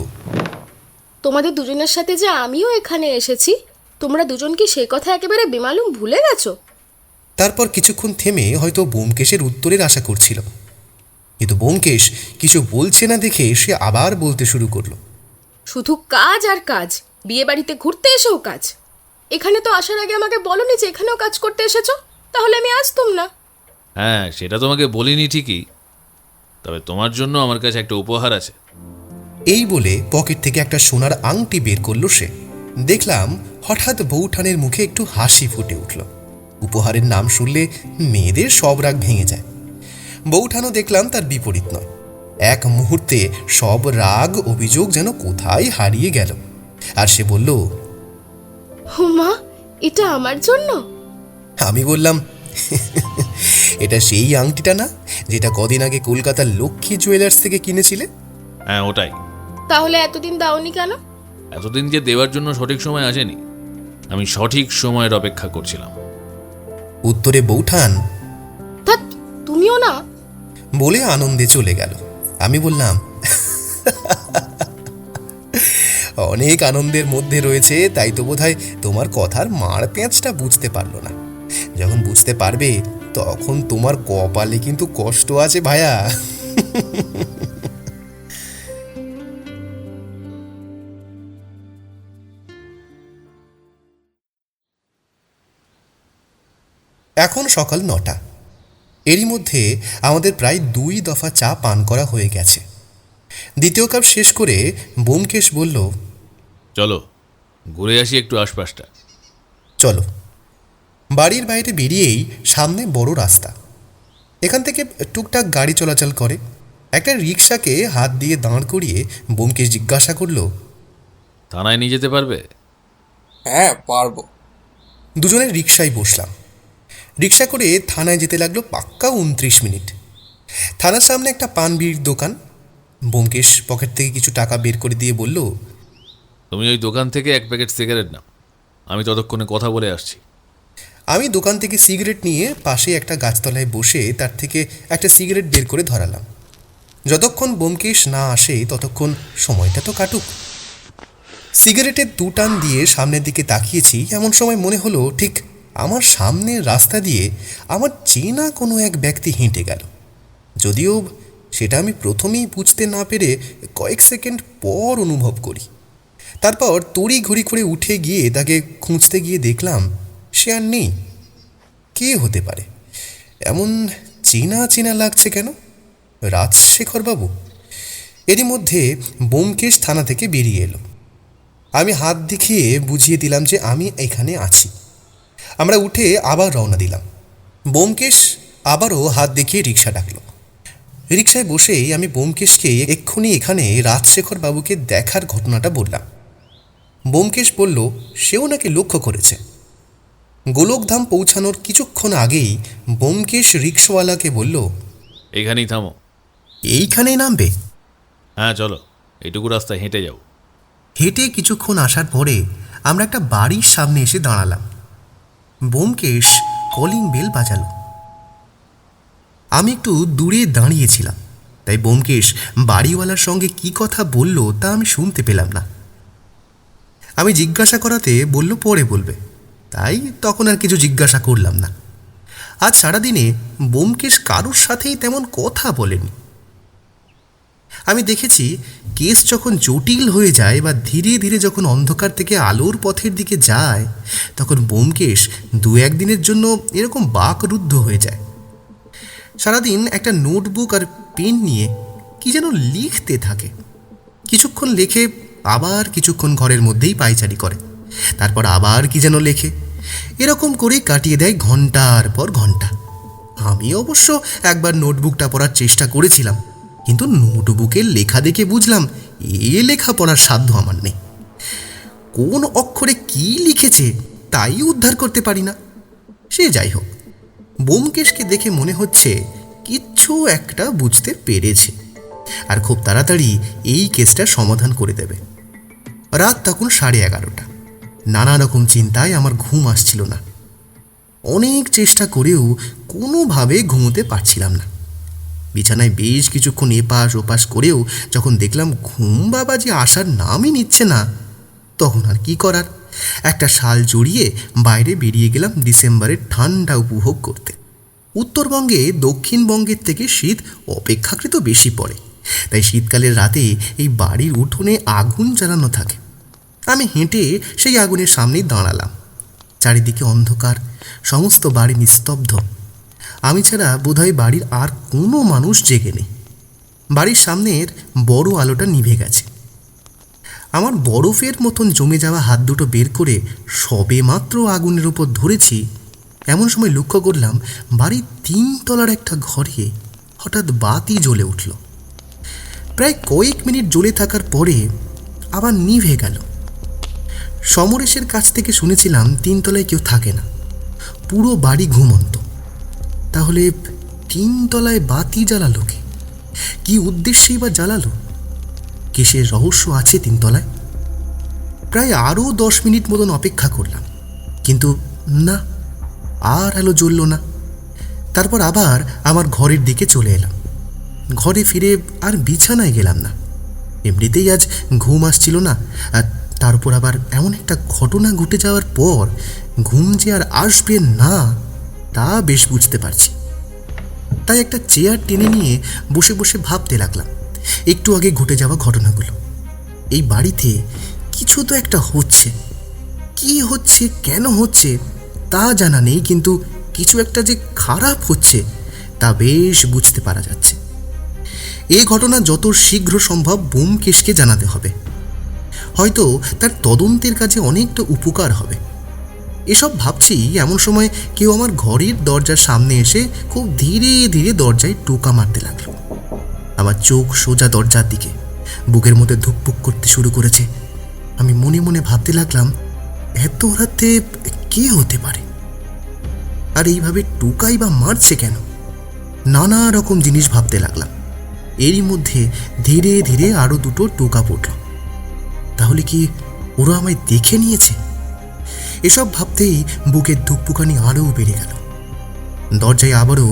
Speaker 4: তোমাদের দুজনের সাথে যে আমিও এখানে এসেছি, তোমরা দুজন কি সে কথা একেবারে বেমালুম ভুলে গেছো?
Speaker 1: তারপর কিছুক্ষণ থেমে হয়তো ব্যোমকেশের উত্তরের আশা করছিল, কিন্তু ব্যোমকেশ কিছু বলছে না দেখে সে আবার বলতে শুরু করলো,
Speaker 4: শুধু কাজ আর কাজ, বিয়ে বাড়িতে ঘুরতে এসেও কাজ। এখানে তো আসার আগে আমাকে বলনি যে এখানেও কাজ করতে এসেছো, তাহলে আমি আসতুম না।
Speaker 2: হ্যাঁ, সেটা তোমাকে বলিনি ঠিকই, তবে তোমার জন্য আমার কাছে একটা উপহার আছে।
Speaker 1: এই বলে পকেট থেকে একটা সোনার আংটি বের করলো সে। দেখলাম হঠাৎ বউঠানের মুখে একটু হাসি ফুটে উঠল। উপহারের নাম শুনলে মেয়েদের সব রাগ ভেঙে যায়। বউঠানও দেখলাম তার বিপরীত নয়। এক মুহূর্তে সব রাগ অভিযোগ যেন কোথায় হারিয়ে গেল, আর সে বলল,
Speaker 4: হুমা, এটা আমার জন্য?
Speaker 1: আমি বললাম, এটা সেই আংটিটা না যেটা কদিন আগে কলকাতার লক্ষ্মী জুয়েলার্স থেকে কিনেছিলে?
Speaker 2: হ্যাঁ, ওটাই।
Speaker 4: তাহলে এতদিন দাওনি কেন?
Speaker 2: এতদিন যে দেওয়ার জন্য সঠিক সময় আসেনি, আমি সঠিক সময়ের অপেক্ষা করছিলাম।
Speaker 1: উত্তরে বৌঠান
Speaker 4: ধ্যাৎ, তুমিও না।
Speaker 1: বলে আনন্দে চলে গেল। আমি বললাম, অনেক আনন্দের মধ্যে রয়েছে, তাই তো বোধহয় তোমার কথার মার পেঁচটা বুঝতে পারলো না। যখন বুঝতে পারবে তখন তোমার কপালে কিন্তু কষ্ট আছে ভায়া। এখন সকাল 9টা। এরই মধ্যে আমাদের প্রায় 2 দফা চা পান করা হয়ে গেছে। দ্বিতীয় কাপ শেষ করে ব্যোমকেশ বলল,
Speaker 2: চলো ঘুরে আসি একটু আশপাশটা।
Speaker 1: চলো। বাড়ির বাইরে বেরিয়েই সামনে বড় রাস্তা। এখান থেকে টুকটাক গাড়ি চলাচল করে। একটা রিক্সাকে হাত দিয়ে দাঁড় করিয়ে ব্যোমকেশ জিজ্ঞাসা করল,
Speaker 2: থানায় নিয়ে যেতে পারবে?
Speaker 5: হ্যাঁ, পারবো।
Speaker 1: দুজনের রিক্সায় বসলাম। রিক্সা করে থানায় যেতে লাগলো পাক্কা 29 মিনিট। থানার সামনে একটা পান বিড়ির দোকান। ব্যোমকেশ পকেট থেকে কিছু টাকা বের করে দিয়ে বলল,
Speaker 2: তুমি ওই দোকান থেকে 1 প্যাকেট সিগারেট নাও, আমি ততক্ষণে কথা বলে আসছি।
Speaker 1: আমি দোকান থেকে সিগারেট নিয়ে পাশে একটা গাছতলায় বসে তার থেকে একটা সিগারেট বের করে ধরালাম। যতক্ষণ ব্যোমকেশ না আসে ততক্ষণ সময়টা তো কাটুক। সিগারেটের 2 টান দিয়ে সামনের দিকে তাকিয়েছি, এমন সময় মনে হলো ঠিক আমার সামনের রাস্তা দিয়ে আমার চেনা কোনো এক ব্যক্তি হেঁটে গেল। যদিও সেটা আমি প্রথমেই বুঝতে না পেরে কয়েক সেকেন্ড পর অনুভব করি। তারপর তড়ি ঘড়ি করে উঠে গিয়ে তাকে খুঁজতে গিয়ে দেখলাম সে আর নেই। কে হতে পারে? এমন চেনা চেনা লাগছে কেন? রাজশেখরবাবু? এরই মধ্যে ব্যোমকেশ থানা থেকে বেরিয়ে এলো। আমি হাত দেখিয়ে বুঝিয়ে দিলাম যে আমি এখানে আছি। আমরা উঠে আবার রওনা দিলাম। ব্যোমকেশ আবারও হাত দেখিয়ে রিক্সা ডাকলো। রিক্সায় বসেই আমি ব্যোমকেশকে এক্ষুনি এখানে রাজশেখরবাবুকে দেখার ঘটনাটা বললাম। ব্যোমকেশ বলল সেও নাকি লক্ষ্য করেছে। গোলকধাম পৌঁছানোর কিছুক্ষণ আগেই ব্যোমকেশ রিক্সাওয়ালাকে বলল,
Speaker 2: এইখানেই থামো।
Speaker 1: এইখানেই নামবে?
Speaker 2: হ্যাঁ চলো, এইটুকু রাস্তায় হেঁটে যাও।
Speaker 1: হেঁটে কিছুক্ষণ আসার পরে আমরা একটা বাড়ির সামনে এসে দাঁড়ালাম। ব্যোমকেশ কলিং বেল বাজালো। আমি একটু দূরে দাঁড়িয়েছিলাম, তাই ব্যোমকেশ বাড়িওয়ালার সঙ্গে কি কথা বলল তা আমি শুনতে পেলাম না। আমি জিজ্ঞাসা করাতে বলল পরে বলবে, তাই তখন আর কিছু জিজ্ঞাসা করলাম না। আজ সারাদিনে ব্যোমকেশ কারোর সাথেই তেমন কথা বলেনি। আমি দেখেছি কেস যখন জটিল হয়ে যায় বা ধীরে ধীরে যখন অন্ধকার থেকে আলোর পথের দিকে যায়, তখন ব্যোমকেশ 2-1 দিনের জন্য এরকম বাকরুদ্ধ হয়ে যায়। সারাদিন একটা নোটবুক আর পেন নিয়ে কি যেন লিখতে থাকে। কিছুক্ষণ লেখে, আবার কিছুক্ষণ ঘরের মধ্যেই পায়চারি করে, তারপর আবার কি যেন লেখে। এরকম করেই কাটিয়ে দেয় ঘন্টার পর ঘন্টা। আমি অবশ্য একবার নোটবুকটা পড়ার চেষ্টা করেছিলাম, কিন্তু নোটবুকের লেখা দেখে বুঝলাম এ লেখা পড়ার সাধ্য আমার নেই। কোন অক্ষরে কি লিখেছে তাই উদ্ধার করতে পারি না। সে যাই হোক, ব্যোমকেশকে দেখে মনে হচ্ছে কিচ্ছু একটা বুঝতে পেরেছে, আর খুব তাড়াতাড়ি এই কেসটা সমাধান করে দেবে। রাত তখন 11:30। নানা রকম চিন্তায় আমার ঘুম আসছিল না। অনেক চেষ্টা করেও কোনোভাবে ঘুমোতে পারছিলাম না। বিছানায় বেশ কিছুক্ষণ এপাশ ওপাশ করেও যখন দেখলাম ঘুম বাবাজি আসার নামই নিচ্ছে না, তখন আর কি করার, একটা শাল জড়িয়ে বাইরে বেরিয়ে গেলাম ডিসেম্বরের ঠান্ডা উপভোগ করতে। উত্তরবঙ্গে দক্ষিণবঙ্গের থেকে শীত অপেক্ষাকৃত বেশি পড়ে, তাই শীতকালের রাতে এই বাড়ির উঠোনে আগুন জ্বালানো থাকে। আমি হেঁটে সেই আগুনের সামনেই দাঁড়ালাম। চারিদিকে অন্ধকার, সমস্ত বাড়ি নিস্তব্ধ। আমি ছাড়া বোধহয় বাড়ির আর কোনো মানুষ জেগে নেই। বাড়ির সামনের বড় আলোটা নিভে গেছে। আমার বরফের মতন জমে যাওয়া হাত দুটো বের করে সবে মাত্র আগুনের ওপর ধরেছি, এমন সময় লক্ষ্য করলাম বাড়ির 3 তলার একটা ঘরে হঠাৎ বাতি জ্বলে উঠল। প্রায় কয়েক মিনিট জ্বলে থাকার পরে আবার নিভে গেল। সমরেশের কাছ থেকে শুনেছিলাম 3 তলায় কেউ থাকে না, পুরো বাড়ি ঘুমন্ত। তাহলে 3 তলায় বাতি জ্বালালো কে? কি উদ্দেশ্যেই বা জ্বালালো? কিসের রহস্য আছে 3 তলায়? প্রায় আরও 10 মিনিট মতন অপেক্ষা করলাম, কিন্তু না, আর আলো জ্বলল না। তারপর আবার আমার ঘরের দিকে চলে এলাম। ঘরে ফিরে আর বিছানায় গেলাম না। এমনিতেই আজ ঘুম আসছিল না, আর তার উপর আবার এমন একটা ঘটনা ঘটে যাওয়ার পর ঘুম যে আর আসবে না তা বেশ বুঝতে পারছি। তাই একটা চেয়ার টেনে নিয়ে বসে বসে ভাবতে লাগলাম একটু আগে ঘটে যাওয়া ঘটনাগুলো। এই বাড়িতে কিছু তো একটা হচ্ছে, কি হচ্ছে, কেন হচ্ছে তা জানা নেই, কিন্তু কিছু একটা যে খারাপ হচ্ছে তা বেশ বুঝতে পারা যাচ্ছে। এই ঘটনা যত শীঘ্র সম্ভব ব্যোমকেশকে জানাতে হবে, হয়তো তার তদন্তের কাজে অনেকটা উপকার হবে। এসব ভাবছি এমন সময় কেউ আমার ঘরের দরজার সামনে এসে খুব ধীরে ধীরে দরজায় টোকা মারতে লাগলো। আমার চোখ সোজা দরজার দিকে, বুকের মধ্যে ধুকপুক করতে শুরু করেছে। আমি মনে মনে ভাবতে লাগলাম, এত রাতে কে হতে পারে, আর এইভাবে টোকাই বা মারছে কেন? নানা রকম জিনিস ভাবতে লাগলাম। এরই মধ্যে ধীরে ধীরে আরো দুটো টোকা পড়ল। তাহলে কি ওরা আমায় দেখে নিয়েছে? এসব ভাবতেই বুকের ধুকপুকানি আরও বেড়ে গেল। দরজায় আবারও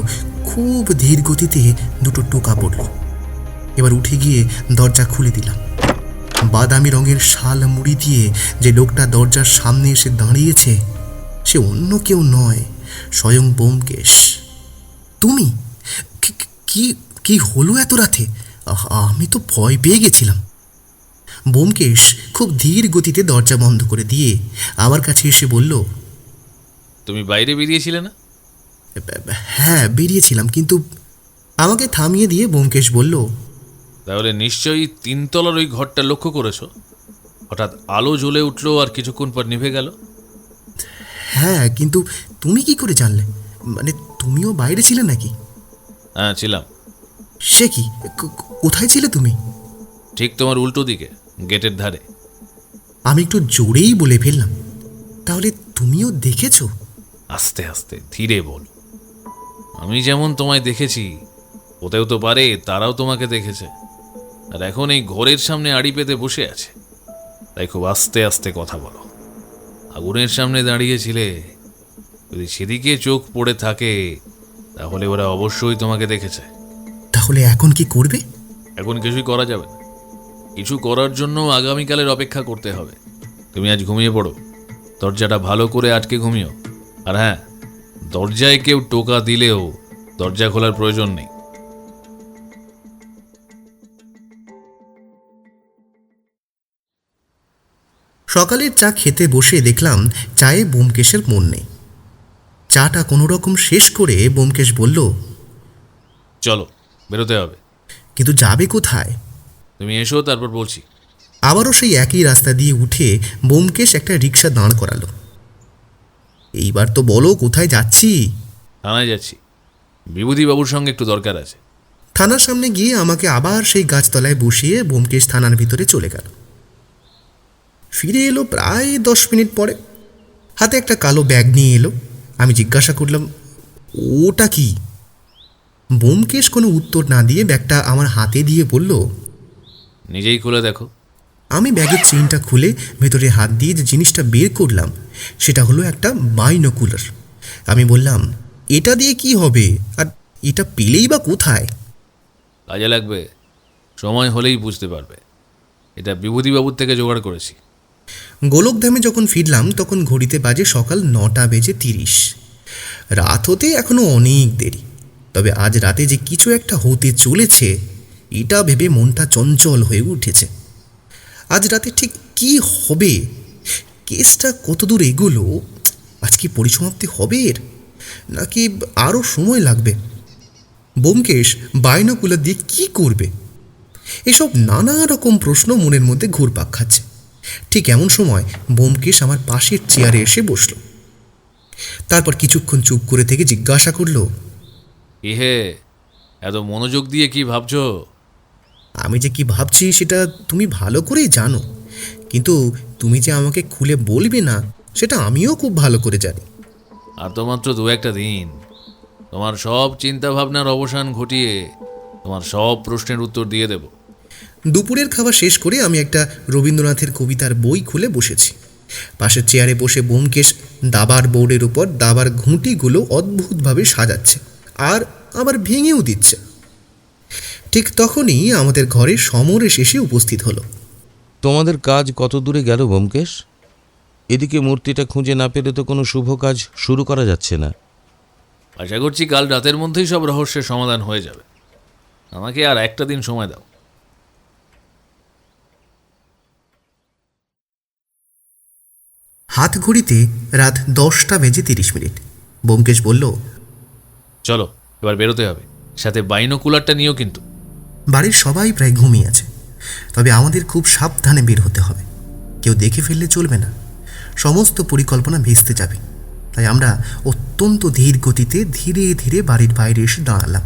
Speaker 1: খুব ধীর গতিতে দুটো টোকা পড়ল। এবার উঠে গিয়ে দরজা খুলে দিলাম। বাদামি রঙের শাল মুড়ি দিয়ে যে লোকটা দরজার সামনে এসে দাঁড়িয়েছে সে অন্য কেউ নয়, স্বয়ং ব্যোমকেশ। তুমি কি কি হলো এত রাতে? আমি তো ভয় পেয়ে গেছিলাম। ব্যোমকেশ খুব ধীর গতিতে দরজা বন্ধ করে দিয়ে আমার কাছে এসে বলল,
Speaker 2: তুমি বাইরে বেরিয়েছিলে না?
Speaker 1: হ্যাঁ বেরিয়েছিলাম, কিন্তু আমাকে থামিয়ে দিয়ে ব্যোমকেশ বলল,
Speaker 2: তাহলে নিশ্চয়ই 3 তলার ওই ঘরটা লক্ষ্য করেছো। হঠাৎ আলো জ্বলে উঠলো আর কিছুক্ষণ পর নিভে গেল।
Speaker 1: হ্যাঁ, কিন্তু তুমি কি করে জানলে? মানে তুমিও বাইরে ছিলে নাকি?
Speaker 2: হ্যাঁ ছিলাম।
Speaker 1: সে কি, কোথায় ছিলে তুমি?
Speaker 2: ঠিক তোমার উল্টো দিকে, গেটের ধারে।
Speaker 1: আমি একটু জোরেই বলে ফেললাম, তাহলে তুমিও দেখেছো?
Speaker 2: আস্তে আস্তে ধীরে বল। আমি যেমন তোমায় দেখেছি, ওতেও তো পারে তারাও তোমাকে দেখেছে, আর এখন এই ঘরের সামনে আড়ি পেতে বসে আছে। তাই খুব আস্তে আস্তে কথা বলো। আগুনের সামনে দাঁড়িয়েছিলে, যদি সেদিকে চোখ পড়ে থাকে তাহলে ওরা অবশ্যই তোমাকে দেখেছে।
Speaker 1: তাহলে এখন কি করবে?
Speaker 2: এখন কিছুই করা যাবে না। কিছু করার জন্য আগামীকালের অপেক্ষা করতে হবে। তুমি আজ ঘুমিয়ে পড়ো, দরজাটা ভালো করে আটকে ঘুমিও। আর হ্যাঁ, দরজায় কেউ টোকা দিলেও দরজা খোলার প্রয়োজন নেই।
Speaker 1: সকালের চা খেতে বসে দেখলাম চায়ে ব্যোমকেশের মন নেই। চাটা কোনো রকম শেষ করে ব্যোমকেশ বলল,
Speaker 2: চলো, বেরোতে হবে।
Speaker 1: কিন্তু যাবে কোথায়?
Speaker 2: তুমি এসো, তারপর বলছি।
Speaker 1: আবারও সেই একই রাস্তা দিয়ে উঠে ব্যোমকেশ একটা রিক্সা দাঁড় করালো। এইবার তো বলো কোথায় যাচ্ছি?
Speaker 2: থানায় যাচ্ছি, বিভূতিবাবুর সঙ্গে একটু দরকার আছে।
Speaker 1: থানার সামনে গিয়ে আমাকে আবার সেই গাছতলায় বসিয়ে ব্যোমকেশ থানার ভিতরে চলে গেল। ফিরে এলো প্রায় 10 মিনিট পরে। হাতে একটা কালো ব্যাগ নিয়ে এলো। আমি জিজ্ঞাসা করলাম, ওটা কি? ব্যোমকেশ কোনো উত্তর না দিয়ে ব্যাগটা আমার হাতে দিয়ে বলল,
Speaker 2: নিজেই খুলে দেখো।
Speaker 1: আমি ব্যাগের চেইনটা খুলে ভেতরে হাত দিয়ে যে জিনিসটা বের করলাম সেটা হলো একটা বাইনোকুলার। আমি বললাম, এটা দিয়ে কি হবে, আর এটা পেলেই বা কোথায়?
Speaker 2: কাজে লাগবে, সময় হলেই বুঝতে পারবে। এটা বিভূতিবাবুর থেকে জোগাড় করেছি।
Speaker 1: গোলকধামে যখন ফিরলাম তখন ঘড়িতে বাজে সকাল 9:30। রাত হতে এখনো অনেক দেরি, তবে আজ রাতে যে কিছু একটা হতে চলেছে এটা ভেবে মনটা চঞ্চল হয়ে উঠেছে। আজ রাতে ঠিক কি হবে, কেসটা কতদূর এগোলো, আজ কি পরিসমাপ্তি হবে এর, নাকি আরও সময় লাগবে? ব্যোমকেশ বাইনোকুলার দিয়ে কি করবে? এসব নানা রকম প্রশ্ন মনের মধ্যে ঘুরপাক খাচ্ছে। ঠিক এমন সময় ব্যোমকেশ আমার পাশের চেয়ারে এসে বসল। তারপর কিছুক্ষণ চুপ করে থেকে জিজ্ঞাসা করল,
Speaker 2: ইহে, এত মনোযোগ দিয়ে কি ভাবছো?
Speaker 1: আমি যে কি ভাবছি সেটা তুমি ভালো করেই জানো, কিন্তু তুমি যে আমাকে খুলে বলবে না সেটা আমিও খুব ভালো করে জানি।
Speaker 2: আর তো মাত্র 2-1 দিন, তোমার সব চিন্তা ভাবনার অবসান ঘটিয়ে তোমার সব প্রশ্নের উত্তর দিয়ে দেব।
Speaker 1: দুপুরের খাবার শেষ করে আমি একটা রবীন্দ্রনাথের কবিতার বই খুলে বসেছি। পাশের চেয়ারে বসে ব্যোমকেশ দাবার বোর্ডের উপর দাবার ঘুঁটিগুলো অদ্ভুতভাবে সাজাচ্ছে আর আবার ভেঙেও দিচ্ছে। ঠিক তখনই আমাদের ঘরে সমরেশ এসে উপস্থিত হলো।
Speaker 3: তোমাদের কাজ কত দূরে গেল ব্যোমকেশ? এদিকে মূর্তিটা খুঁজে না পেলে তো কোনো শুভ কাজ শুরু করা যাচ্ছে না।
Speaker 2: আশা করছি কাল রাতের মধ্যেই সব রহস্যের সমাধান হয়ে যাবে। আমাকে আর একটা দিন সময় দাও।
Speaker 1: হাত ঘড়িতে রাত 10:30। ব্যোমকেশ বলল,
Speaker 2: চলো এবার বেরোতে হবে, সাথে বাইনোকুলারটা নিও কিন্তু।
Speaker 1: বাড়ির সবাই প্রায় ঘুমিয়ে আছে, তবে আমাদের খুব সাবধানে বের হতে হবে। কেউ দেখে ফেললে চলবে না, সমস্ত পরিকল্পনা ভেস্তে যাবে। তাই আমরা অত্যন্ত ধীর গতিতে ধীরে ধীরে বাড়ির বাইরে এসে দাঁড়ালাম।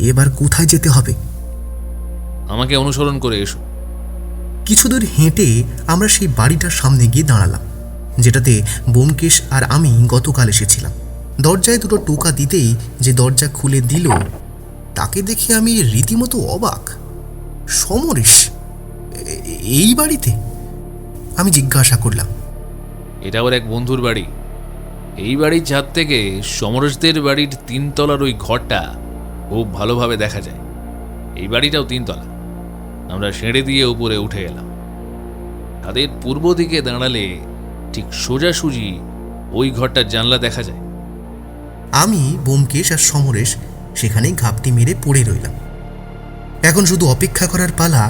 Speaker 1: এবার কোথায় যেতে হবে?
Speaker 2: আমাকে অনুসরণ করে এসো।
Speaker 1: কিছু দূর হেঁটে আমরা সেই বাড়িটার সামনে গিয়ে দাঁড়ালাম, যেটাতে ব্যোমকেশ আর আমি গতকাল এসেছিলাম। দরজায় দুটো টোকা দিতেই যে দরজা খুলে দিল, তাকে দেখে আমি রীতিমতো অবাক। সমরেশ এই বাড়িতে? আমি জিজ্ঞাসা করলাম।
Speaker 2: এটা ওর এক বন্ধুর বাড়ি। এই বাড়ির ছাদ থেকে সমরেশদের বাড়ির 3 তলার ওই ঘরটা খুব ভালোভাবে দেখা যায়। এই বাড়িটাও 3 তলা। আমরা সিঁড়ি দিয়ে উপরে উঠে গেলাম। তাদের পূর্ব দিকে দাঁড়ালে ঠিক সোজাসুজি ওই ঘরটার জানলা দেখা যায়।
Speaker 1: আমি, ব্যোমকেশ আর সমরেশ সেখানেই ঘাপটি মেরে পড়ে রইলাম। এখন শুধু অপেক্ষা করার পালা,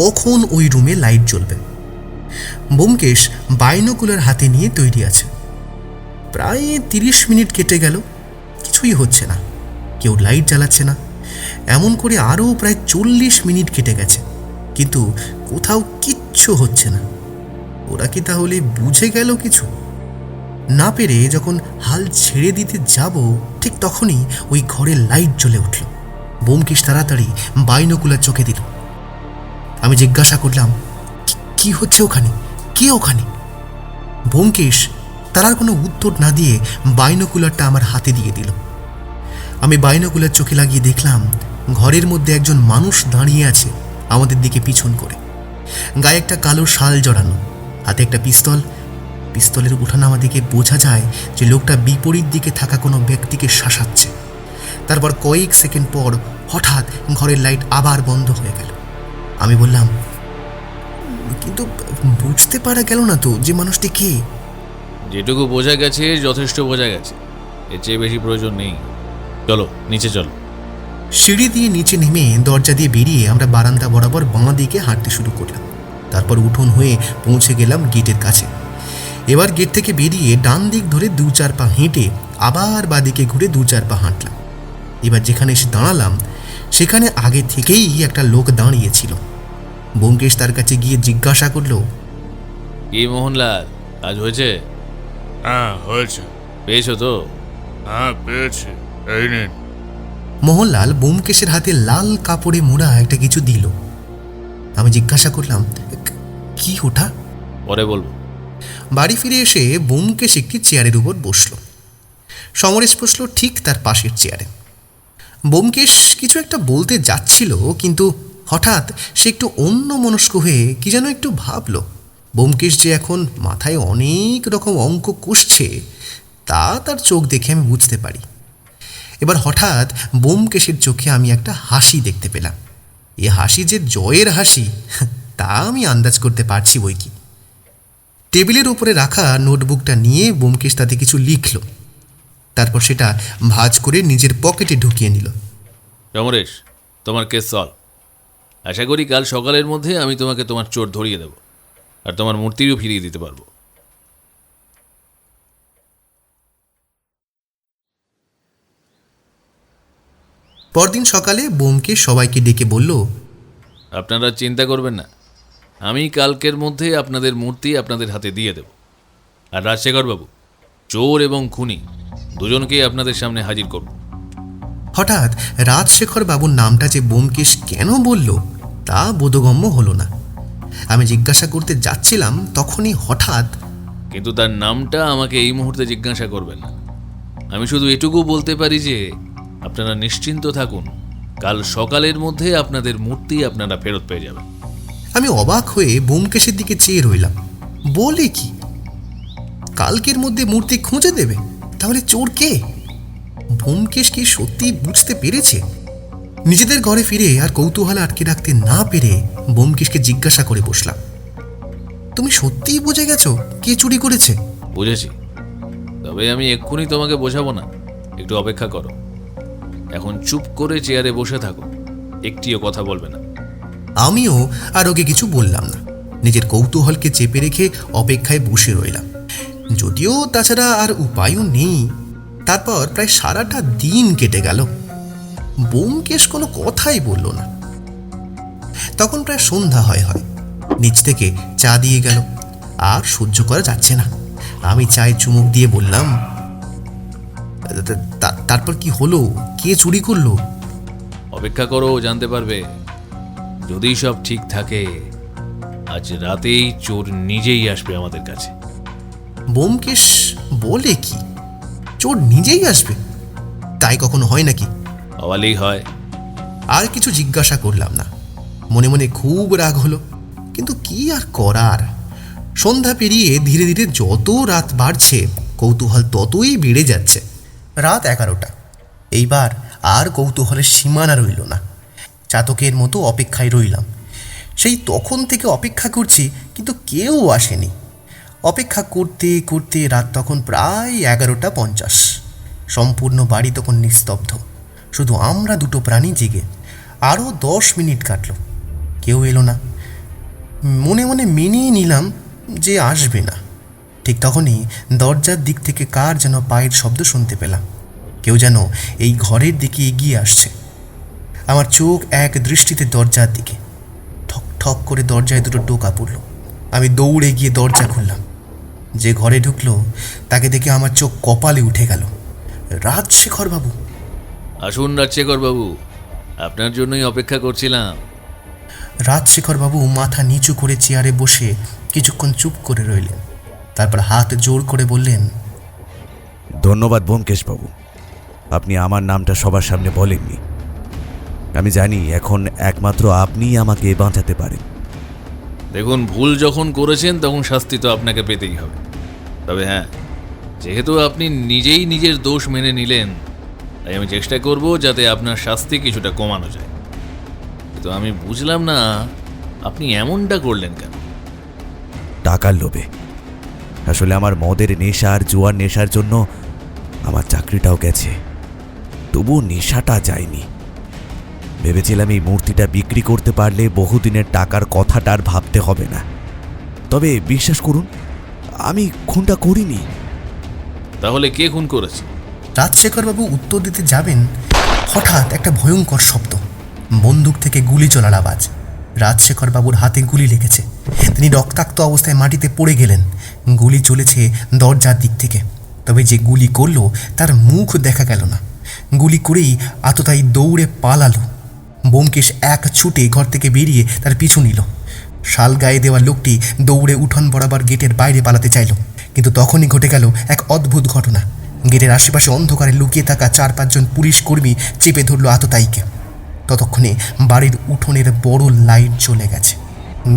Speaker 1: কখন ওই রুমে লাইট জ্বলবে। ব্যোমকেশ বাইনোকুলার হাতে নিয়ে তৈরি আছে। প্রায় 30 মিনিট কেটে গেল, কিছুই হচ্ছে না। কেউ লাইট জ্বালাচ্ছে না। এমন করে আরও প্রায় 40 মিনিট কেটে গেছে, কিন্তু কোথাও কিচ্ছু হচ্ছে না। ওরা কি তাহলে বুঝে গেল কিছু? না পেরে যখন হাল ছেড়ে দিতে যাব, ঠিক তখনই ওই ঘরের লাইট জ্বলে উঠল। ব্যোমকেশ তাড়াতাড়ি বাইনোকুলার চোখে দিল। আমি জিজ্ঞাসা করলাম, কি হচ্ছে ওখানে? কে ওখানে? ব্যোমকেশ তার আর কোনো উত্তর না দিয়ে বাইনোকুলারটা আমার হাতে দিয়ে দিল। আমি বাইনোকুলার চোখে লাগিয়ে দেখলাম, ঘরের মধ্যে একজন মানুষ দাঁড়িয়ে আছে আমাদের দিকে পিছন করে। গায়ে একটা কালো শাল জড়ানো, হাতে একটা পিস্তল। পিস্তলের ওঠানামা দিকে বোঝা যায় যে লোকটা বিপরীত দিকে থাকা কোনো ব্যক্তিকে শাসাচ্ছে। তারপর কয়েক সেকেন্ড পর হঠাৎ ঘরের লাইট আবার বন্ধ হয়ে গেল। আমি বললাম, কিন্তু বুঝতে পারা গেল না তো যে মানুষটি কে।
Speaker 2: যেটুকু বোঝা গেছে যথেষ্ট বোঝা গেছে, এর চেয়ে বেশি প্রয়োজন নেই। চলো নিচে চলো।
Speaker 1: সিঁড়ি দিয়ে নিচে নেমে দরজা দিয়ে বেরিয়ে আমরা বারান্দা বরাবর বাঁ দিকে হাঁটতে শুরু করলাম। তারপর উঠোন হয়ে পৌঁছে গেলাম গেটের কাছে। এবার গেট থেকে বেরিয়ে ডান দিক ধরে 2-4 পা হেঁটে আবার বাঁদিকে ঘুরে 2-4 পা হাঁটলাম। এবার যেখানে এসে দাঁড়ালাম, সেখানে আগে থেকেই একটা লোক দাঁড়িয়েছিল। ব্যোমকেশ তার কাছে গিয়ে জিজ্ঞাসা করলো,
Speaker 2: কি মোহনলাল, কাজ হয়েছে?
Speaker 8: হ্যাঁ হয়েছে।
Speaker 2: পেয়েছো তো?
Speaker 8: হ্যাঁ পেয়েছি, এই নিন।
Speaker 1: মোহনলাল ব্যোমকেশের হাতে লাল কাপড়ে মোড়া একটা কিছু দিল। আমি জিজ্ঞাসা করলাম, কি ওটা?
Speaker 2: পরে বলবো।
Speaker 1: বাড়ি ফিরে এসে ব্যোমকেশ একটি চেয়ারের উপর বসল। সমরেশ বসল ঠিক তার পাশের চেয়ারে। ব্যোমকেশ কিছু একটা বলতে যাচ্ছিল, কিন্তু হঠাৎ সে একটু অন্যমনস্ক হয়ে কি যেন একটু ভাবল। ব্যোমকেশ যে এখন মাথায় অনেক রকম অঙ্ক কষছে, তা তার চোখ দেখে আমি বুঝতে পারি। এবার হঠাৎ ব্যোমকেশের চোখে আমি একটা হাসি দেখতে পেলাম। এ হাসি যে জয়ের হাসি, তা আমি আন্দাজ করতে পারছি বই কি। টেবিলের উপরে রাখা নোটবুকটা নিয়ে ব্যোমকেশ তাতে কিছু লিখল। তারপর সেটা ভাঁজ করে নিজের পকেটে ঢুকিয়ে নিল।
Speaker 2: সমরেশ, তোমার কেস সলভ। আশা করি কাল সকালের মধ্যে আমি তোমাকে তোমার চোর ধরিয়ে দেব, আর তোমার মূর্তিও ফিরিয়ে দিতে পারবো।
Speaker 1: পরদিন সকালে ব্যোমকেশ সবাইকে ডেকে বলল,
Speaker 2: আপনারা চিন্তা করবেন না, আমি কালকের মধ্যে আপনাদের মূর্তি আপনাদের হাতে দিয়ে দেব। আর রাজশেখরবাবু, চোর এবং খুনি দুজনকেই আপনাদের সামনে হাজির করব।
Speaker 1: হঠাৎ রাজশেখর বাবুর নামটা যে ব্যোমকেশ কেন বলল, তা বোধগম্য হলো না। আমি জিজ্ঞাসা করতে যাচ্ছিলাম, তখনই হঠাৎ,
Speaker 2: কিন্তু তার নামটা আমাকে এই মুহূর্তে জিজ্ঞাসা করবেন না। আমি শুধু এটুকু বলতে পারি যে আপনারা নিশ্চিন্ত থাকুন, কাল সকালের মধ্যে আপনাদের মূর্তি আপনারা ফেরত পেয়ে যাবেন।
Speaker 1: আমি অবাক হয়ে ব্যোমকেশের দিকে চেয়ে রইলাম। বলে কি, কালকের মধ্যে মূর্তি খুঁজে দেবে? তাহলে চোর কে? ব্যোমকেশ কি সত্যি বুঝতে পেরেছে? নিজেদের ঘরে ফিরে আর কৌতূহল আটকে রাখতে না পেরে ব্যোমকেশকে জিজ্ঞাসা করে বসলাম, তুমি সত্যিই বুঝে গেছো কে চুরি করেছে?
Speaker 2: বুঝেছি, তবে আমি এক্ষুনি তোমাকে বোঝাবো না, একটু অপেক্ষা করো। এখন চুপ করে চেয়ারে বসে থাকো, একটিও কথা বলবে না।
Speaker 1: আমিও আর ওকে কিছু বললাম না, নিজের কৌতূহলকে চেপে রেখে অপেক্ষায় বসে রইলাম। যদিও তাছাড়া আর উপায়ও নেই। তারপর প্রায় সারাটা দিন কেটে গেল, ব্যোমকেশ কোনো কথাই বলল না। তখন প্রায় সন্ধ্যা হয়। নিচ থেকে চা দিয়ে গেল, আর সহ্য করা যাচ্ছে না। আমি চায়ে চুমুক দিয়ে বললাম, তারপর কি হলো? কে চুরি করলো?
Speaker 2: অপেক্ষা করো, জানতে পারবে। যদি সব ঠিক থাকে, আজ রাতেই চোর নিজেই আসবে আমাদের কাছে।
Speaker 1: ব্যোমকেশ বলে কি, চোর নিজেই আসবে? তাই কখনো হয় নাকি?
Speaker 2: হওয়ালেই হয়।
Speaker 1: আর কিছু জিজ্ঞাসা করলাম না। মনে মনে খুব রাগ হলো, কিন্তু কি আর করার। সন্ধ্যা পেরিয়ে ধীরে ধীরে যত রাত বাড়ছে কৌতূহল ততই বেড়ে যাচ্ছে। রাত 11টা। এইবার আর কৌতূহলের সীমানা রইল না। চাতকের মতো অপেক্ষায় রইলাম। সেই তখন থেকে অপেক্ষা করছি, কিন্তু কেউ আসেনি। অপেক্ষা করতে করতে রাত তখন প্রায় 11:50। সম্পূর্ণ বাড়ি তখন নিস্তব্ধ, শুধু আমরা দুটো প্রাণী জেগে। আরও 10 মিনিট কাটল, কেউ এলো না। মনে মনে মেনেই নিলাম যে আসবে না। ঠিক তখনই দরজার দিক থেকে কার যেন পায়ের শব্দ শুনতে পেলাম। কেউ যেন এই ঘরের দিকে এগিয়ে আসছে। আমার চোখ এক দৃষ্টিতে দরজার দিকে। ঠক ঠক করে দরজায় দুটো টোকা পড়ল। আমি দৌড়ে গিয়ে দরজা খুললাম। যে ঘরে ঢুকলো তাকে দেখে আমার চোখ কপালে উঠে গেল। রাজশেখর বাবু।
Speaker 2: আসুন রাজশেখর বাবু, আপনার জন্যই অপেক্ষা করছিলাম।
Speaker 1: রাজশেখর বাবু মাথা নিচু করে চেয়ারে বসে কিছুক্ষণ চুপ করে রইলেন। তারপর হাত জোর করে বললেন,
Speaker 7: ধন্যবাদ ব্যোমকেশবাবু, আপনি আমার নামটা সবার সামনে বলেননি। আমি জানি এখন একমাত্র আপনিই আমাকে বাঁচাতে পারেন।
Speaker 2: দেখুন, ভুল যখন করেছেন তখন শাস্তি তো আপনাকে পেতেই হবে। তবে হ্যাঁ, যেহেতু আপনি নিজেই নিজের দোষ মেনে নিলেন, তাই আমি চেষ্টা করব যাতে আপনার শাস্তি কিছুটা কমানো যায়। তো আমি বুঝলাম না আপনি এমনটা করলেন কেন?
Speaker 7: টাকার লোভে। আসলে আমার মদের নেশা আর জুয়ার নেশার জন্য আমার চাকরিটাও গেছে, তবুও নেশাটা যায়নি। ভেবেছিলাম এই মূর্তিটা বিক্রি করতে পারলে বহুদিনের টাকার কথাটা আর ভাবতে হবে না। তবে বিশ্বাস করুন, আমি খুনটা করিনি।
Speaker 2: তাহলে কে খুন করেছে?
Speaker 1: রাজশেখর বাবু উত্তর দিতে যাবেন, হঠাৎ একটা ভয়ঙ্কর শব্দ, বন্দুক থেকে গুলি চলার আওয়াজ। রাজশেখর বাবুর হাতে গুলি লেগেছে। তিনি রক্তাক্ত অবস্থায় মাটিতে পড়ে গেলেন। গুলি চলেছে দরজার দিক থেকে, তবে যে গুলি করলো তার মুখ দেখা গেল না। গুলি করেই আততায়ী দৌড়ে পালালো। ব্যোমকেশ এক ছুটে ঘর থেকে বেরিয়ে তার পিছু নিল। শাল গায়ে দেওয়া লোকটি দৌড়ে উঠোন বরাবর গেটের বাইরে পালাতে চাইল, কিন্তু তখনই ঘটে গেল এক অদ্ভুত ঘটনা। গেটের আশেপাশে অন্ধকারে লুকিয়ে থাকা 4-5 জন পুলিশ কর্মী চেপে ধরল আততায়ীকে। ততক্ষণে বাড়ির উঠোনের বড় লাইট জ্বলে গেছে।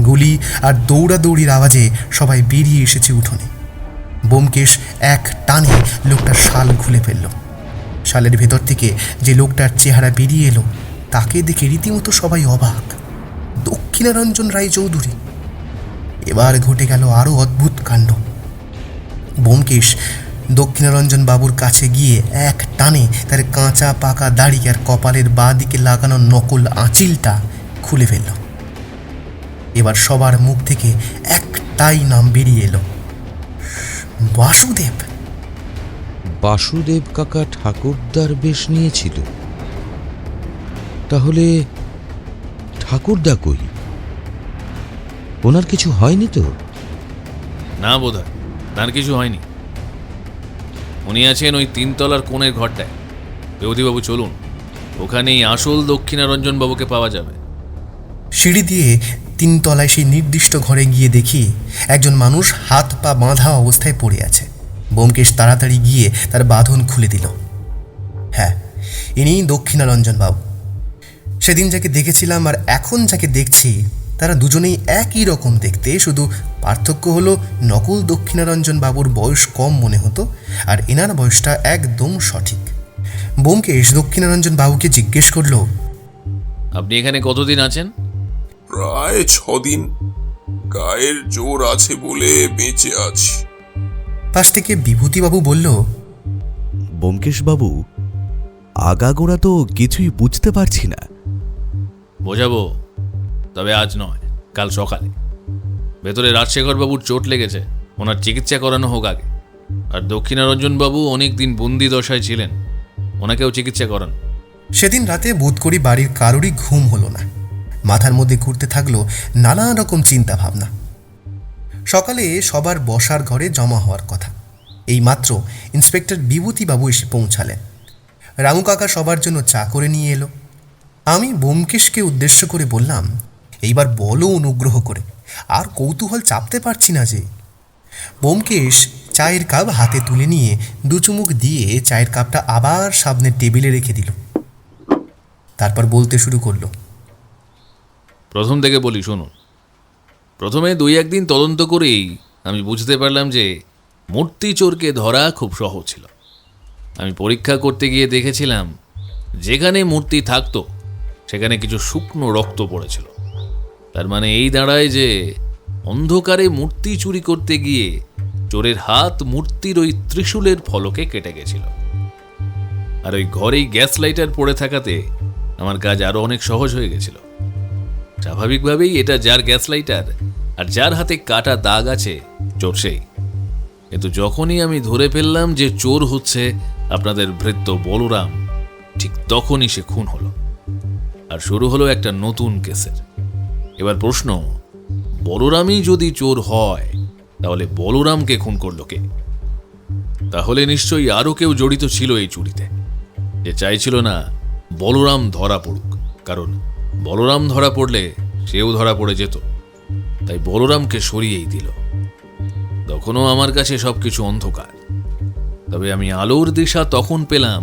Speaker 1: গুলি আর দৌড়াদৌড়ির আওয়াজে সবাই বেরিয়ে এসেছে উঠোনে। ব্যোমকেশ এক টানে লোকটার শাল খুলে ফেলল। শালের ভেতর থেকে যে লোকটার চেহারা বেরিয়ে এলো তাকে দেখে রীতিমতো সবাই অবাক। দক্ষিণারঞ্জন রায়চৌধুরী। এবার ঘটে গেল আরও অদ্ভুত কাণ্ড। ব্যোমকেশ দক্ষিণারঞ্জন বাবুর কাছে গিয়ে এক টানে তার কাঁচা পাকা দাড়ি আর কপালের বাঁ দিকে লাগানো নকল আঁচিলটা খুলে ফেলল। এবার সবার মুখ থেকে একটাই নাম বেরিয়ে এলো, বাসুদেব।
Speaker 3: বাসুদেব কাকা ঠাকুরদার বেশ নিয়েছিল। তাহলে ঠাকুরদা কই? ওনার কিছু হয়নি তো?
Speaker 2: না বোধহয়, তার কিছু হয়নি। উনি আছেন ওই 3 তলার কোণের ঘরটায়। বেউদিবাবু চলুন, ওখানেই আসল দক্ষিণারঞ্জন বাবুকে পাওয়া যাবে।
Speaker 1: সিঁড়ি দিয়ে 3 তলায় সেই নির্দিষ্ট ঘরে গিয়ে দেখি একজন মানুষ হাত পা বাঁধা অবস্থায় পড়ে আছে। ব্যোমকেশ তাড়াতাড়ি গিয়ে তার বাঁধন খুলে দিল। হ্যাঁ, ইনি দক্ষিণারঞ্জন বাবু। সেদিন যাকে দেখেছিলাম আর এখন যাকে দেখছি তারা দুজনেই একই রকম দেখতে, শুধু পার্থক্য হলো নকুল দক্ষিণারঞ্জন বাবুর বয়স কম মনে হতো আর এনার বয়সটা একদম সঠিক। ব্যোমকেশ দক্ষিণারঞ্জন বাবুকে জিজ্ঞেস করলো,
Speaker 2: আপনি এখানে কতদিন আছেন?
Speaker 5: প্রায় 6 দিন। গায়ের জোর আছে বলে বেঁচে আছি।
Speaker 1: পাশ থেকে বিভূতিবাবু বলল,
Speaker 7: ব্যোমকেশবাবু, আগাগোড়া তো কিছুই বুঝতে পারছি না।
Speaker 2: বোঝাবো, তবে আজ নয়, কাল সকালে। ভেতরে রাজশেখর বাবুর চোট লেগেছে, ওনার চিকিৎসা করানো হোক আগে। আর দক্ষিণারঞ্জন বাবু অনেক দিন বন্দি দশায় ছিলেন, ওনাকেও চিকিৎসা করান।
Speaker 1: সেদিন রাতে বোধ করি বাড়ির কারোরই ঘুম হলো না। মাথার মধ্যে ঘুরতে থাকলো নানা রকম চিন্তা ভাবনা। সকালে সবার বসার ঘরে জমা হওয়ার কথা। এইমাত্র ইন্সপেক্টর বিভূতিবাবু এসে পৌঁছালেন। রামু কাকা সবার জন্য চা করে নিয়ে এলো। আমি ব্যোমকেশকে উদ্দেশ্য করে বললাম, এইবার বলো অনুগ্রহ করে, আর কৌতূহল চাপতে পারছি না যে। ব্যোমকেশ চায়ের কাপ হাতে তুলে নিয়ে দু চুমুক দিয়ে চায়ের কাপটা আবার সামনের টেবিলে রেখে দিল। তারপর বলতে শুরু করলো,
Speaker 2: প্রথম থেকে বলি শুনুন। প্রথমে 2-1 দিন তদন্ত করেই আমি বুঝতে পারলাম যে মূর্তি চোরকে ধরা খুব সহজ ছিল। আমি পরীক্ষা করতে গিয়ে দেখেছিলাম যেখানে মূর্তি থাকতো সেখানে কিছু শুকনো রক্ত পড়েছিল। তার মানে এই দাঁড়ায় যে অন্ধকারে মূর্তি চুরি করতে গিয়ে চোরের হাত মূর্তির ওই ত্রিশূলের ফলকে কেটে গেছিল। আর ওই ঘরেই গ্যাস লাইটার পড়ে থাকাতে আমার কাজ আরো অনেক সহজ হয়ে গেছিল। স্বাভাবিকভাবেই এটা যার গ্যাস লাইটার আর যার হাতে কাটা দাগ আছে চোর সেই। কিন্তু যখনই আমি ধরে ফেললাম যে চোর হচ্ছে আপনাদের ভৃত্য বলরাম, ঠিক তখনই সে খুন হলো। আর শুরু হলো একটা নতুন কেসের। এবার প্রশ্ন, বলরামই যদি চোর হয় তাহলে বলরামকে খুন করলো কে? তাহলে নিশ্চয়ই আরো কেউ জড়িত ছিল এই চুরিতে, যে চাইছিল না বলরাম ধরা পড়ুক। কারণ বলরাম ধরা পড়লে সেও ধরা পড়ে যেত, তাই বলরামকে সরিয়েই দিল। তখনও আমার কাছে সবকিছু অন্ধকার। তবে আমি আলোর দিশা তখন পেলাম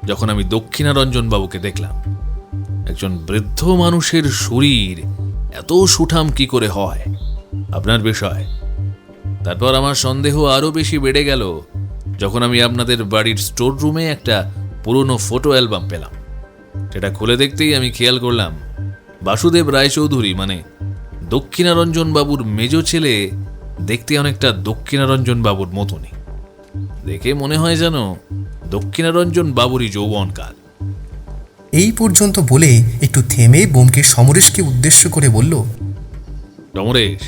Speaker 2: যখন আমি দক্ষিণারঞ্জন বাবুকে দেখলাম। একজন বৃদ্ধ মানুষের শরীর এত সুঠাম কি করে হয়, আপনার বিষয়। তারপর আমার সন্দেহ আরো বেশি বেড়ে গেল যখন আমি আপনাদের বাড়ির স্টোর রুমে একটা পুরনো ফটো অ্যালবাম পেলাম। সেটা খুলে দেখতেই আমি খেয়াল করলাম বাসুদেব রায়চৌধুরী মানে দক্ষিণারঞ্জন বাবুর মেজ ছেলে দেখতে অনেকটা দক্ষিণারঞ্জন বাবুর মতনই। দেখে মনে হয় যেন দক্ষিণারঞ্জন বাবুরই যৌবনকাল।
Speaker 1: এই পর্যন্ত বলে একটু থেমে ব্যোমকেশ সমরেশকে উদ্দেশ্য করে বলল,
Speaker 2: সমরেশ,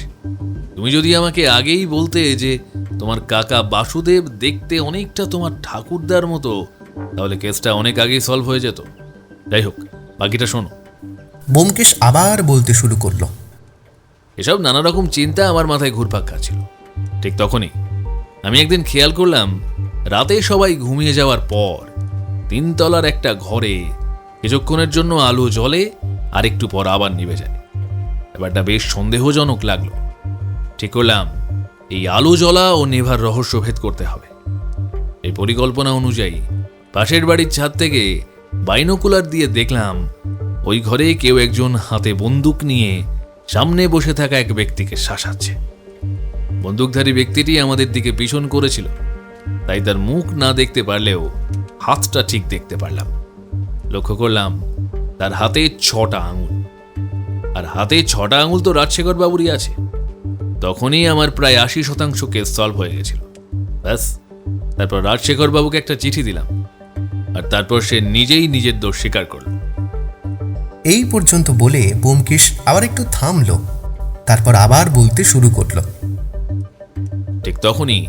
Speaker 2: তুমি যদি আমাকে আগেই বলতে যে তোমার কাকা বাসুদেব দেখতে অনেকটা তোমার ঠাকুরদার মতো, তাহলে কেসটা অনেক আগেই সলভ হয়ে যেত। যাই হোক, বাকিটা শোনো।
Speaker 1: ব্যোমকেশ আবার বলতে শুরু করলো,
Speaker 2: এসব নানা রকম চিন্তা আমার মাথায় ঘুরপাক খাচ্ছিল। ঠিক তখনই আমি একদিন খেয়াল করলাম রাতে সবাই ঘুমিয়ে যাওয়ার পর 3 তলার একটা ঘরে কিছুক্ষণের জন্য আলো জ্বলে আর একটু পর আবার নিভে যায়। ব্যাপারটা বেশ সন্দেহজনক লাগলো। ঠিক করলাম এই আলো জ্বলা ও নেভার রহস্য ভেদ করতে হবে। এই পরিকল্পনা অনুযায়ী পাশের বাড়ির ছাদ থেকে বাইনোকুলার দিয়ে দেখলাম ওই ঘরে কেউ একজন হাতে বন্দুক নিয়ে সামনে বসে থাকা এক ব্যক্তিকে শাসাচ্ছে। বন্দুকধারী ব্যক্তিটি আমাদের দিকে পিছন করেছিল, তাই তার মুখ না দেখতে পারলেও হাতটা ঠিক দেখতে পারলাম। লক্ষ্য করলাম তার হাতে 6টা আঙুল, আর হাতে 6টা আঙুল তো রাজশেখর বাবুরই আছে। তখনই আমার প্রায় 80% কেস সলভ হয়ে গেছিল। ব্যাস, তারপর রাজশেখর বাবুকে একটা চিঠি দিলাম, আর তারপর সে নিজেই নিজের দোষ স্বীকার করল।
Speaker 1: এই পর্যন্ত বলে ব্যোমকেশ আবার একটু থামলো, তারপর আবার বলতে শুরু করলো,
Speaker 2: ঠিক তখনই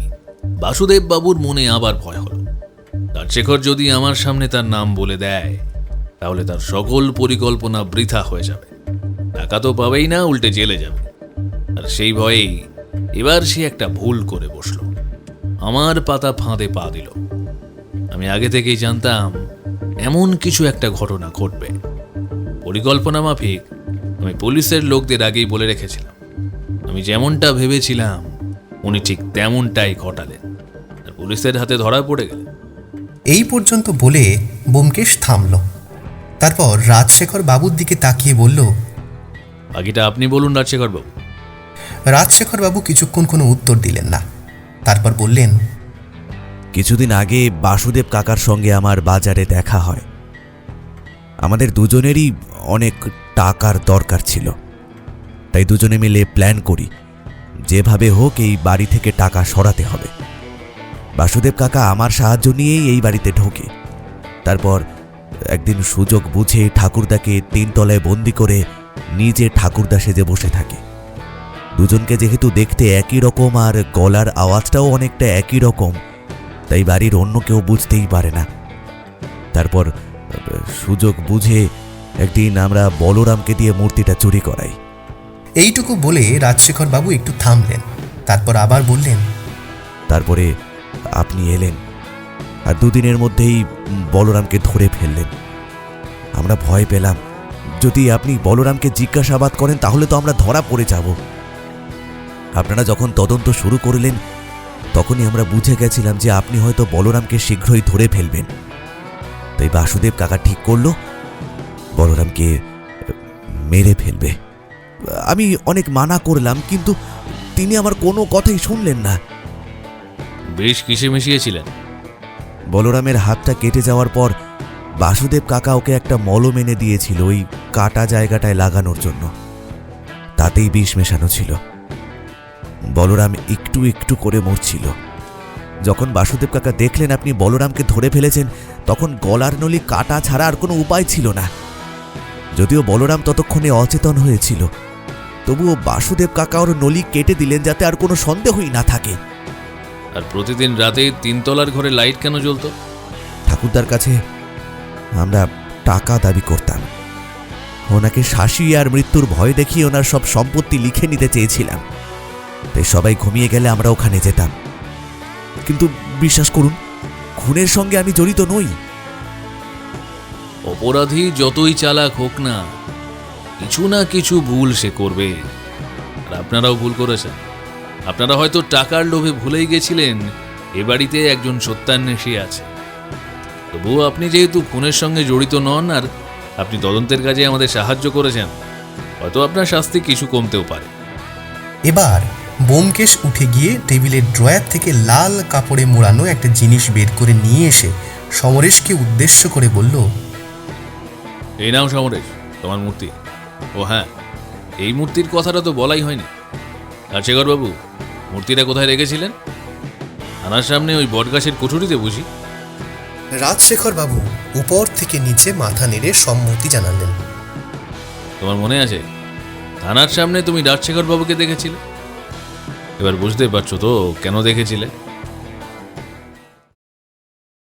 Speaker 2: বাসুদেব বাবুর মনে আবার ভয় হলো। রাজশেখর যদি আমার সামনে তার নাম বলে দেয় তাহলে তার সকল পরিকল্পনা বৃথা হয়ে যাবে। টাকা তো পাবেই না, উল্টে জেলে যাবে। আর সেই ভয়েই এবার সে একটা ভুল করে বসলো, আমার পাতা ফাঁদে পা দিল। আমি আগে থেকেই জানতাম এমন কিছু একটা ঘটনা ঘটবে। পরিকল্পনা মাফিক আমি পুলিশের লোকদের আগেই বলে রেখেছিলাম। আমি যেমনটা ভেবেছিলাম উনি ঠিক তেমনটাই ঘটালেন, আর পুলিশের হাতে ধরা পড়ে গেলেন।
Speaker 1: এই পর্যন্ত বলে ব্যোমকেশ থামল। তারপর রাজশেখর বাবুর দিকে তাকিয়ে বলল,
Speaker 2: বাকিটা আপনি বলুন রাজশেখর বাবু।
Speaker 1: রাজশেখর বাবু কিছুক্ষণ কোনো উত্তর দিলেন না। তারপর বললেন,
Speaker 7: কিছুদিন আগে বাসুদেব কাকার সঙ্গে আমার বাজারে দেখা হয়। আমাদের দুজনেরই অনেক টাকার দরকার ছিল, তাই দুজনে মিলে প্ল্যান করি যেভাবে হোক এই বাড়ি থেকে টাকা সরাতে হবে। বাসুদেব কাকা আমার সাহায্য নিয়েই এই বাড়িতে ঢোকে। তারপর একদিন সুযোগ বুঝে ঠাকুরদাকে 3 তলায় বন্দি করে নিজে ঠাকুরদা সেজে বসে থাকে। দুজনকে যেহেতু দেখতে একই রকম আর গলার আওয়াজটাও অনেকটা একই রকম, তাই বাড়ির অন্য কেউ বুঝতেই পারে না। তারপর সুযোগ বুঝে একদিন আমরা বলরামকে দিয়ে মূর্তিটা চুরি করাই।
Speaker 1: এইটুকু বলে রাজশেখর বাবু একটু থামলেন। তারপর আবার বললেন,
Speaker 7: তারপরে আপনি এলেন আর 2 দিনের মধ্যেই বলরামকে ধরে ফেললেন। আমরা ভয় পেলাম, যদি আপনি বলরামকে জিজ্ঞাসাবাদ করেন তাহলে তো আমরা ধরা পড়ে যাব। আপনারা যখন তদন্ত শুরু করলেন তখনই আমরা বুঝে গেছিলাম যে আপনি হয়তো বলরামকে শীঘ্রই ধরে ফেলবেন। তাই বাসুদেব কাকা ঠিক করলো বলরামকে মেরে ফেলবে। আমি অনেক মানা করলাম, কিন্তু তিনি আমার কোনো কথাই শুনলেন না।
Speaker 2: বেশ কিসে মিশিয়েছিলেন?
Speaker 7: বলরামের হাতটা কেটে যাওয়ার পর বাসুদেব কাকা ওকে একটা মলম এনে দিয়েছিল ওই কাটা জায়গাটায় লাগানোর জন্য। তাতেই বিষ মেশানো ছিল। বলরাম একটু একটু করে মরছিল। যখন বাসুদেব কাকা দেখলেন আপনি বলরামকে ধরে ফেলেছেন, তখন গলার নলি কাটা ছাড়া আর কোনো উপায় ছিল না। যদিও বলরাম ততক্ষণে অচেতন হয়েছিল, তবুও বাসুদেব কাকা ওর নলি কেটে দিলেন যাতে আর কোনো সন্দেহই না থাকে।
Speaker 2: আর প্রতিদিন রাতে 3 তলার ঘরে লাইট কেন জ্বলতো?
Speaker 7: ঠাকুরদার কাছে আমরা টাকা দাবি করতাম। ওনাকে শাসি আর মৃত্যুর ভয় দেখিয়ে ওনার সব সম্পত্তি লিখে নিতে চেয়েছিলাম। তাই সবাই ঘুমিয়ে গেলে আমরা ওখানে যেতাম। কিন্তু বিশ্বাস করুন, খুনের সঙ্গে আমি জড়িত নই।
Speaker 2: অপরাধী যতই চালাক হোক না, কিছু না কিছু ভুল সে করবে। আর আপনারাও ভুল করেছেন। আপনারা হয়তো টাকার লোভে ভুলেই গেছিলেন এ বাড়িতে একজন সত্যান্বেষী আছে। তবুও আপনি যেহেতু খুনের সঙ্গে জড়িত নন আর আপনি তদন্তের কাজে আমাদের সাহায্য করেছেন, হয়তো আপনার শাস্তি কিছু কমতেও পারে।
Speaker 1: এবার ব্যোমকেশ উঠে গিয়ে টেবিলের ড্রয়ার থেকে লাল কাপড়ে মোড়ানো একটা জিনিস বের করে নিয়ে এসে সমরেশকে উদ্দেশ্য করে বলল,
Speaker 2: এই নাও সমরেশ, তোমার মূর্তি। ও হ্যাঁ, এই মূর্তির কথাটা তো বলাই হয়নি। রাজশেখর বাবু, মূর্তিটা কোথায় রেখেছিলেন? থানার সামনে ওই বটগাছের কুঠুরিতে বুঝি?
Speaker 1: রাজশেখর বাবু উপর থেকে নিচে মাথা নেড়ে সম্মতি জানালেন।
Speaker 2: তোমার মনে আছে থানার সামনে তুমি রাজশেখর বাবুকে দেখেছিলে? এবার বুঝতে পারছো তো কেন দেখেছিলে?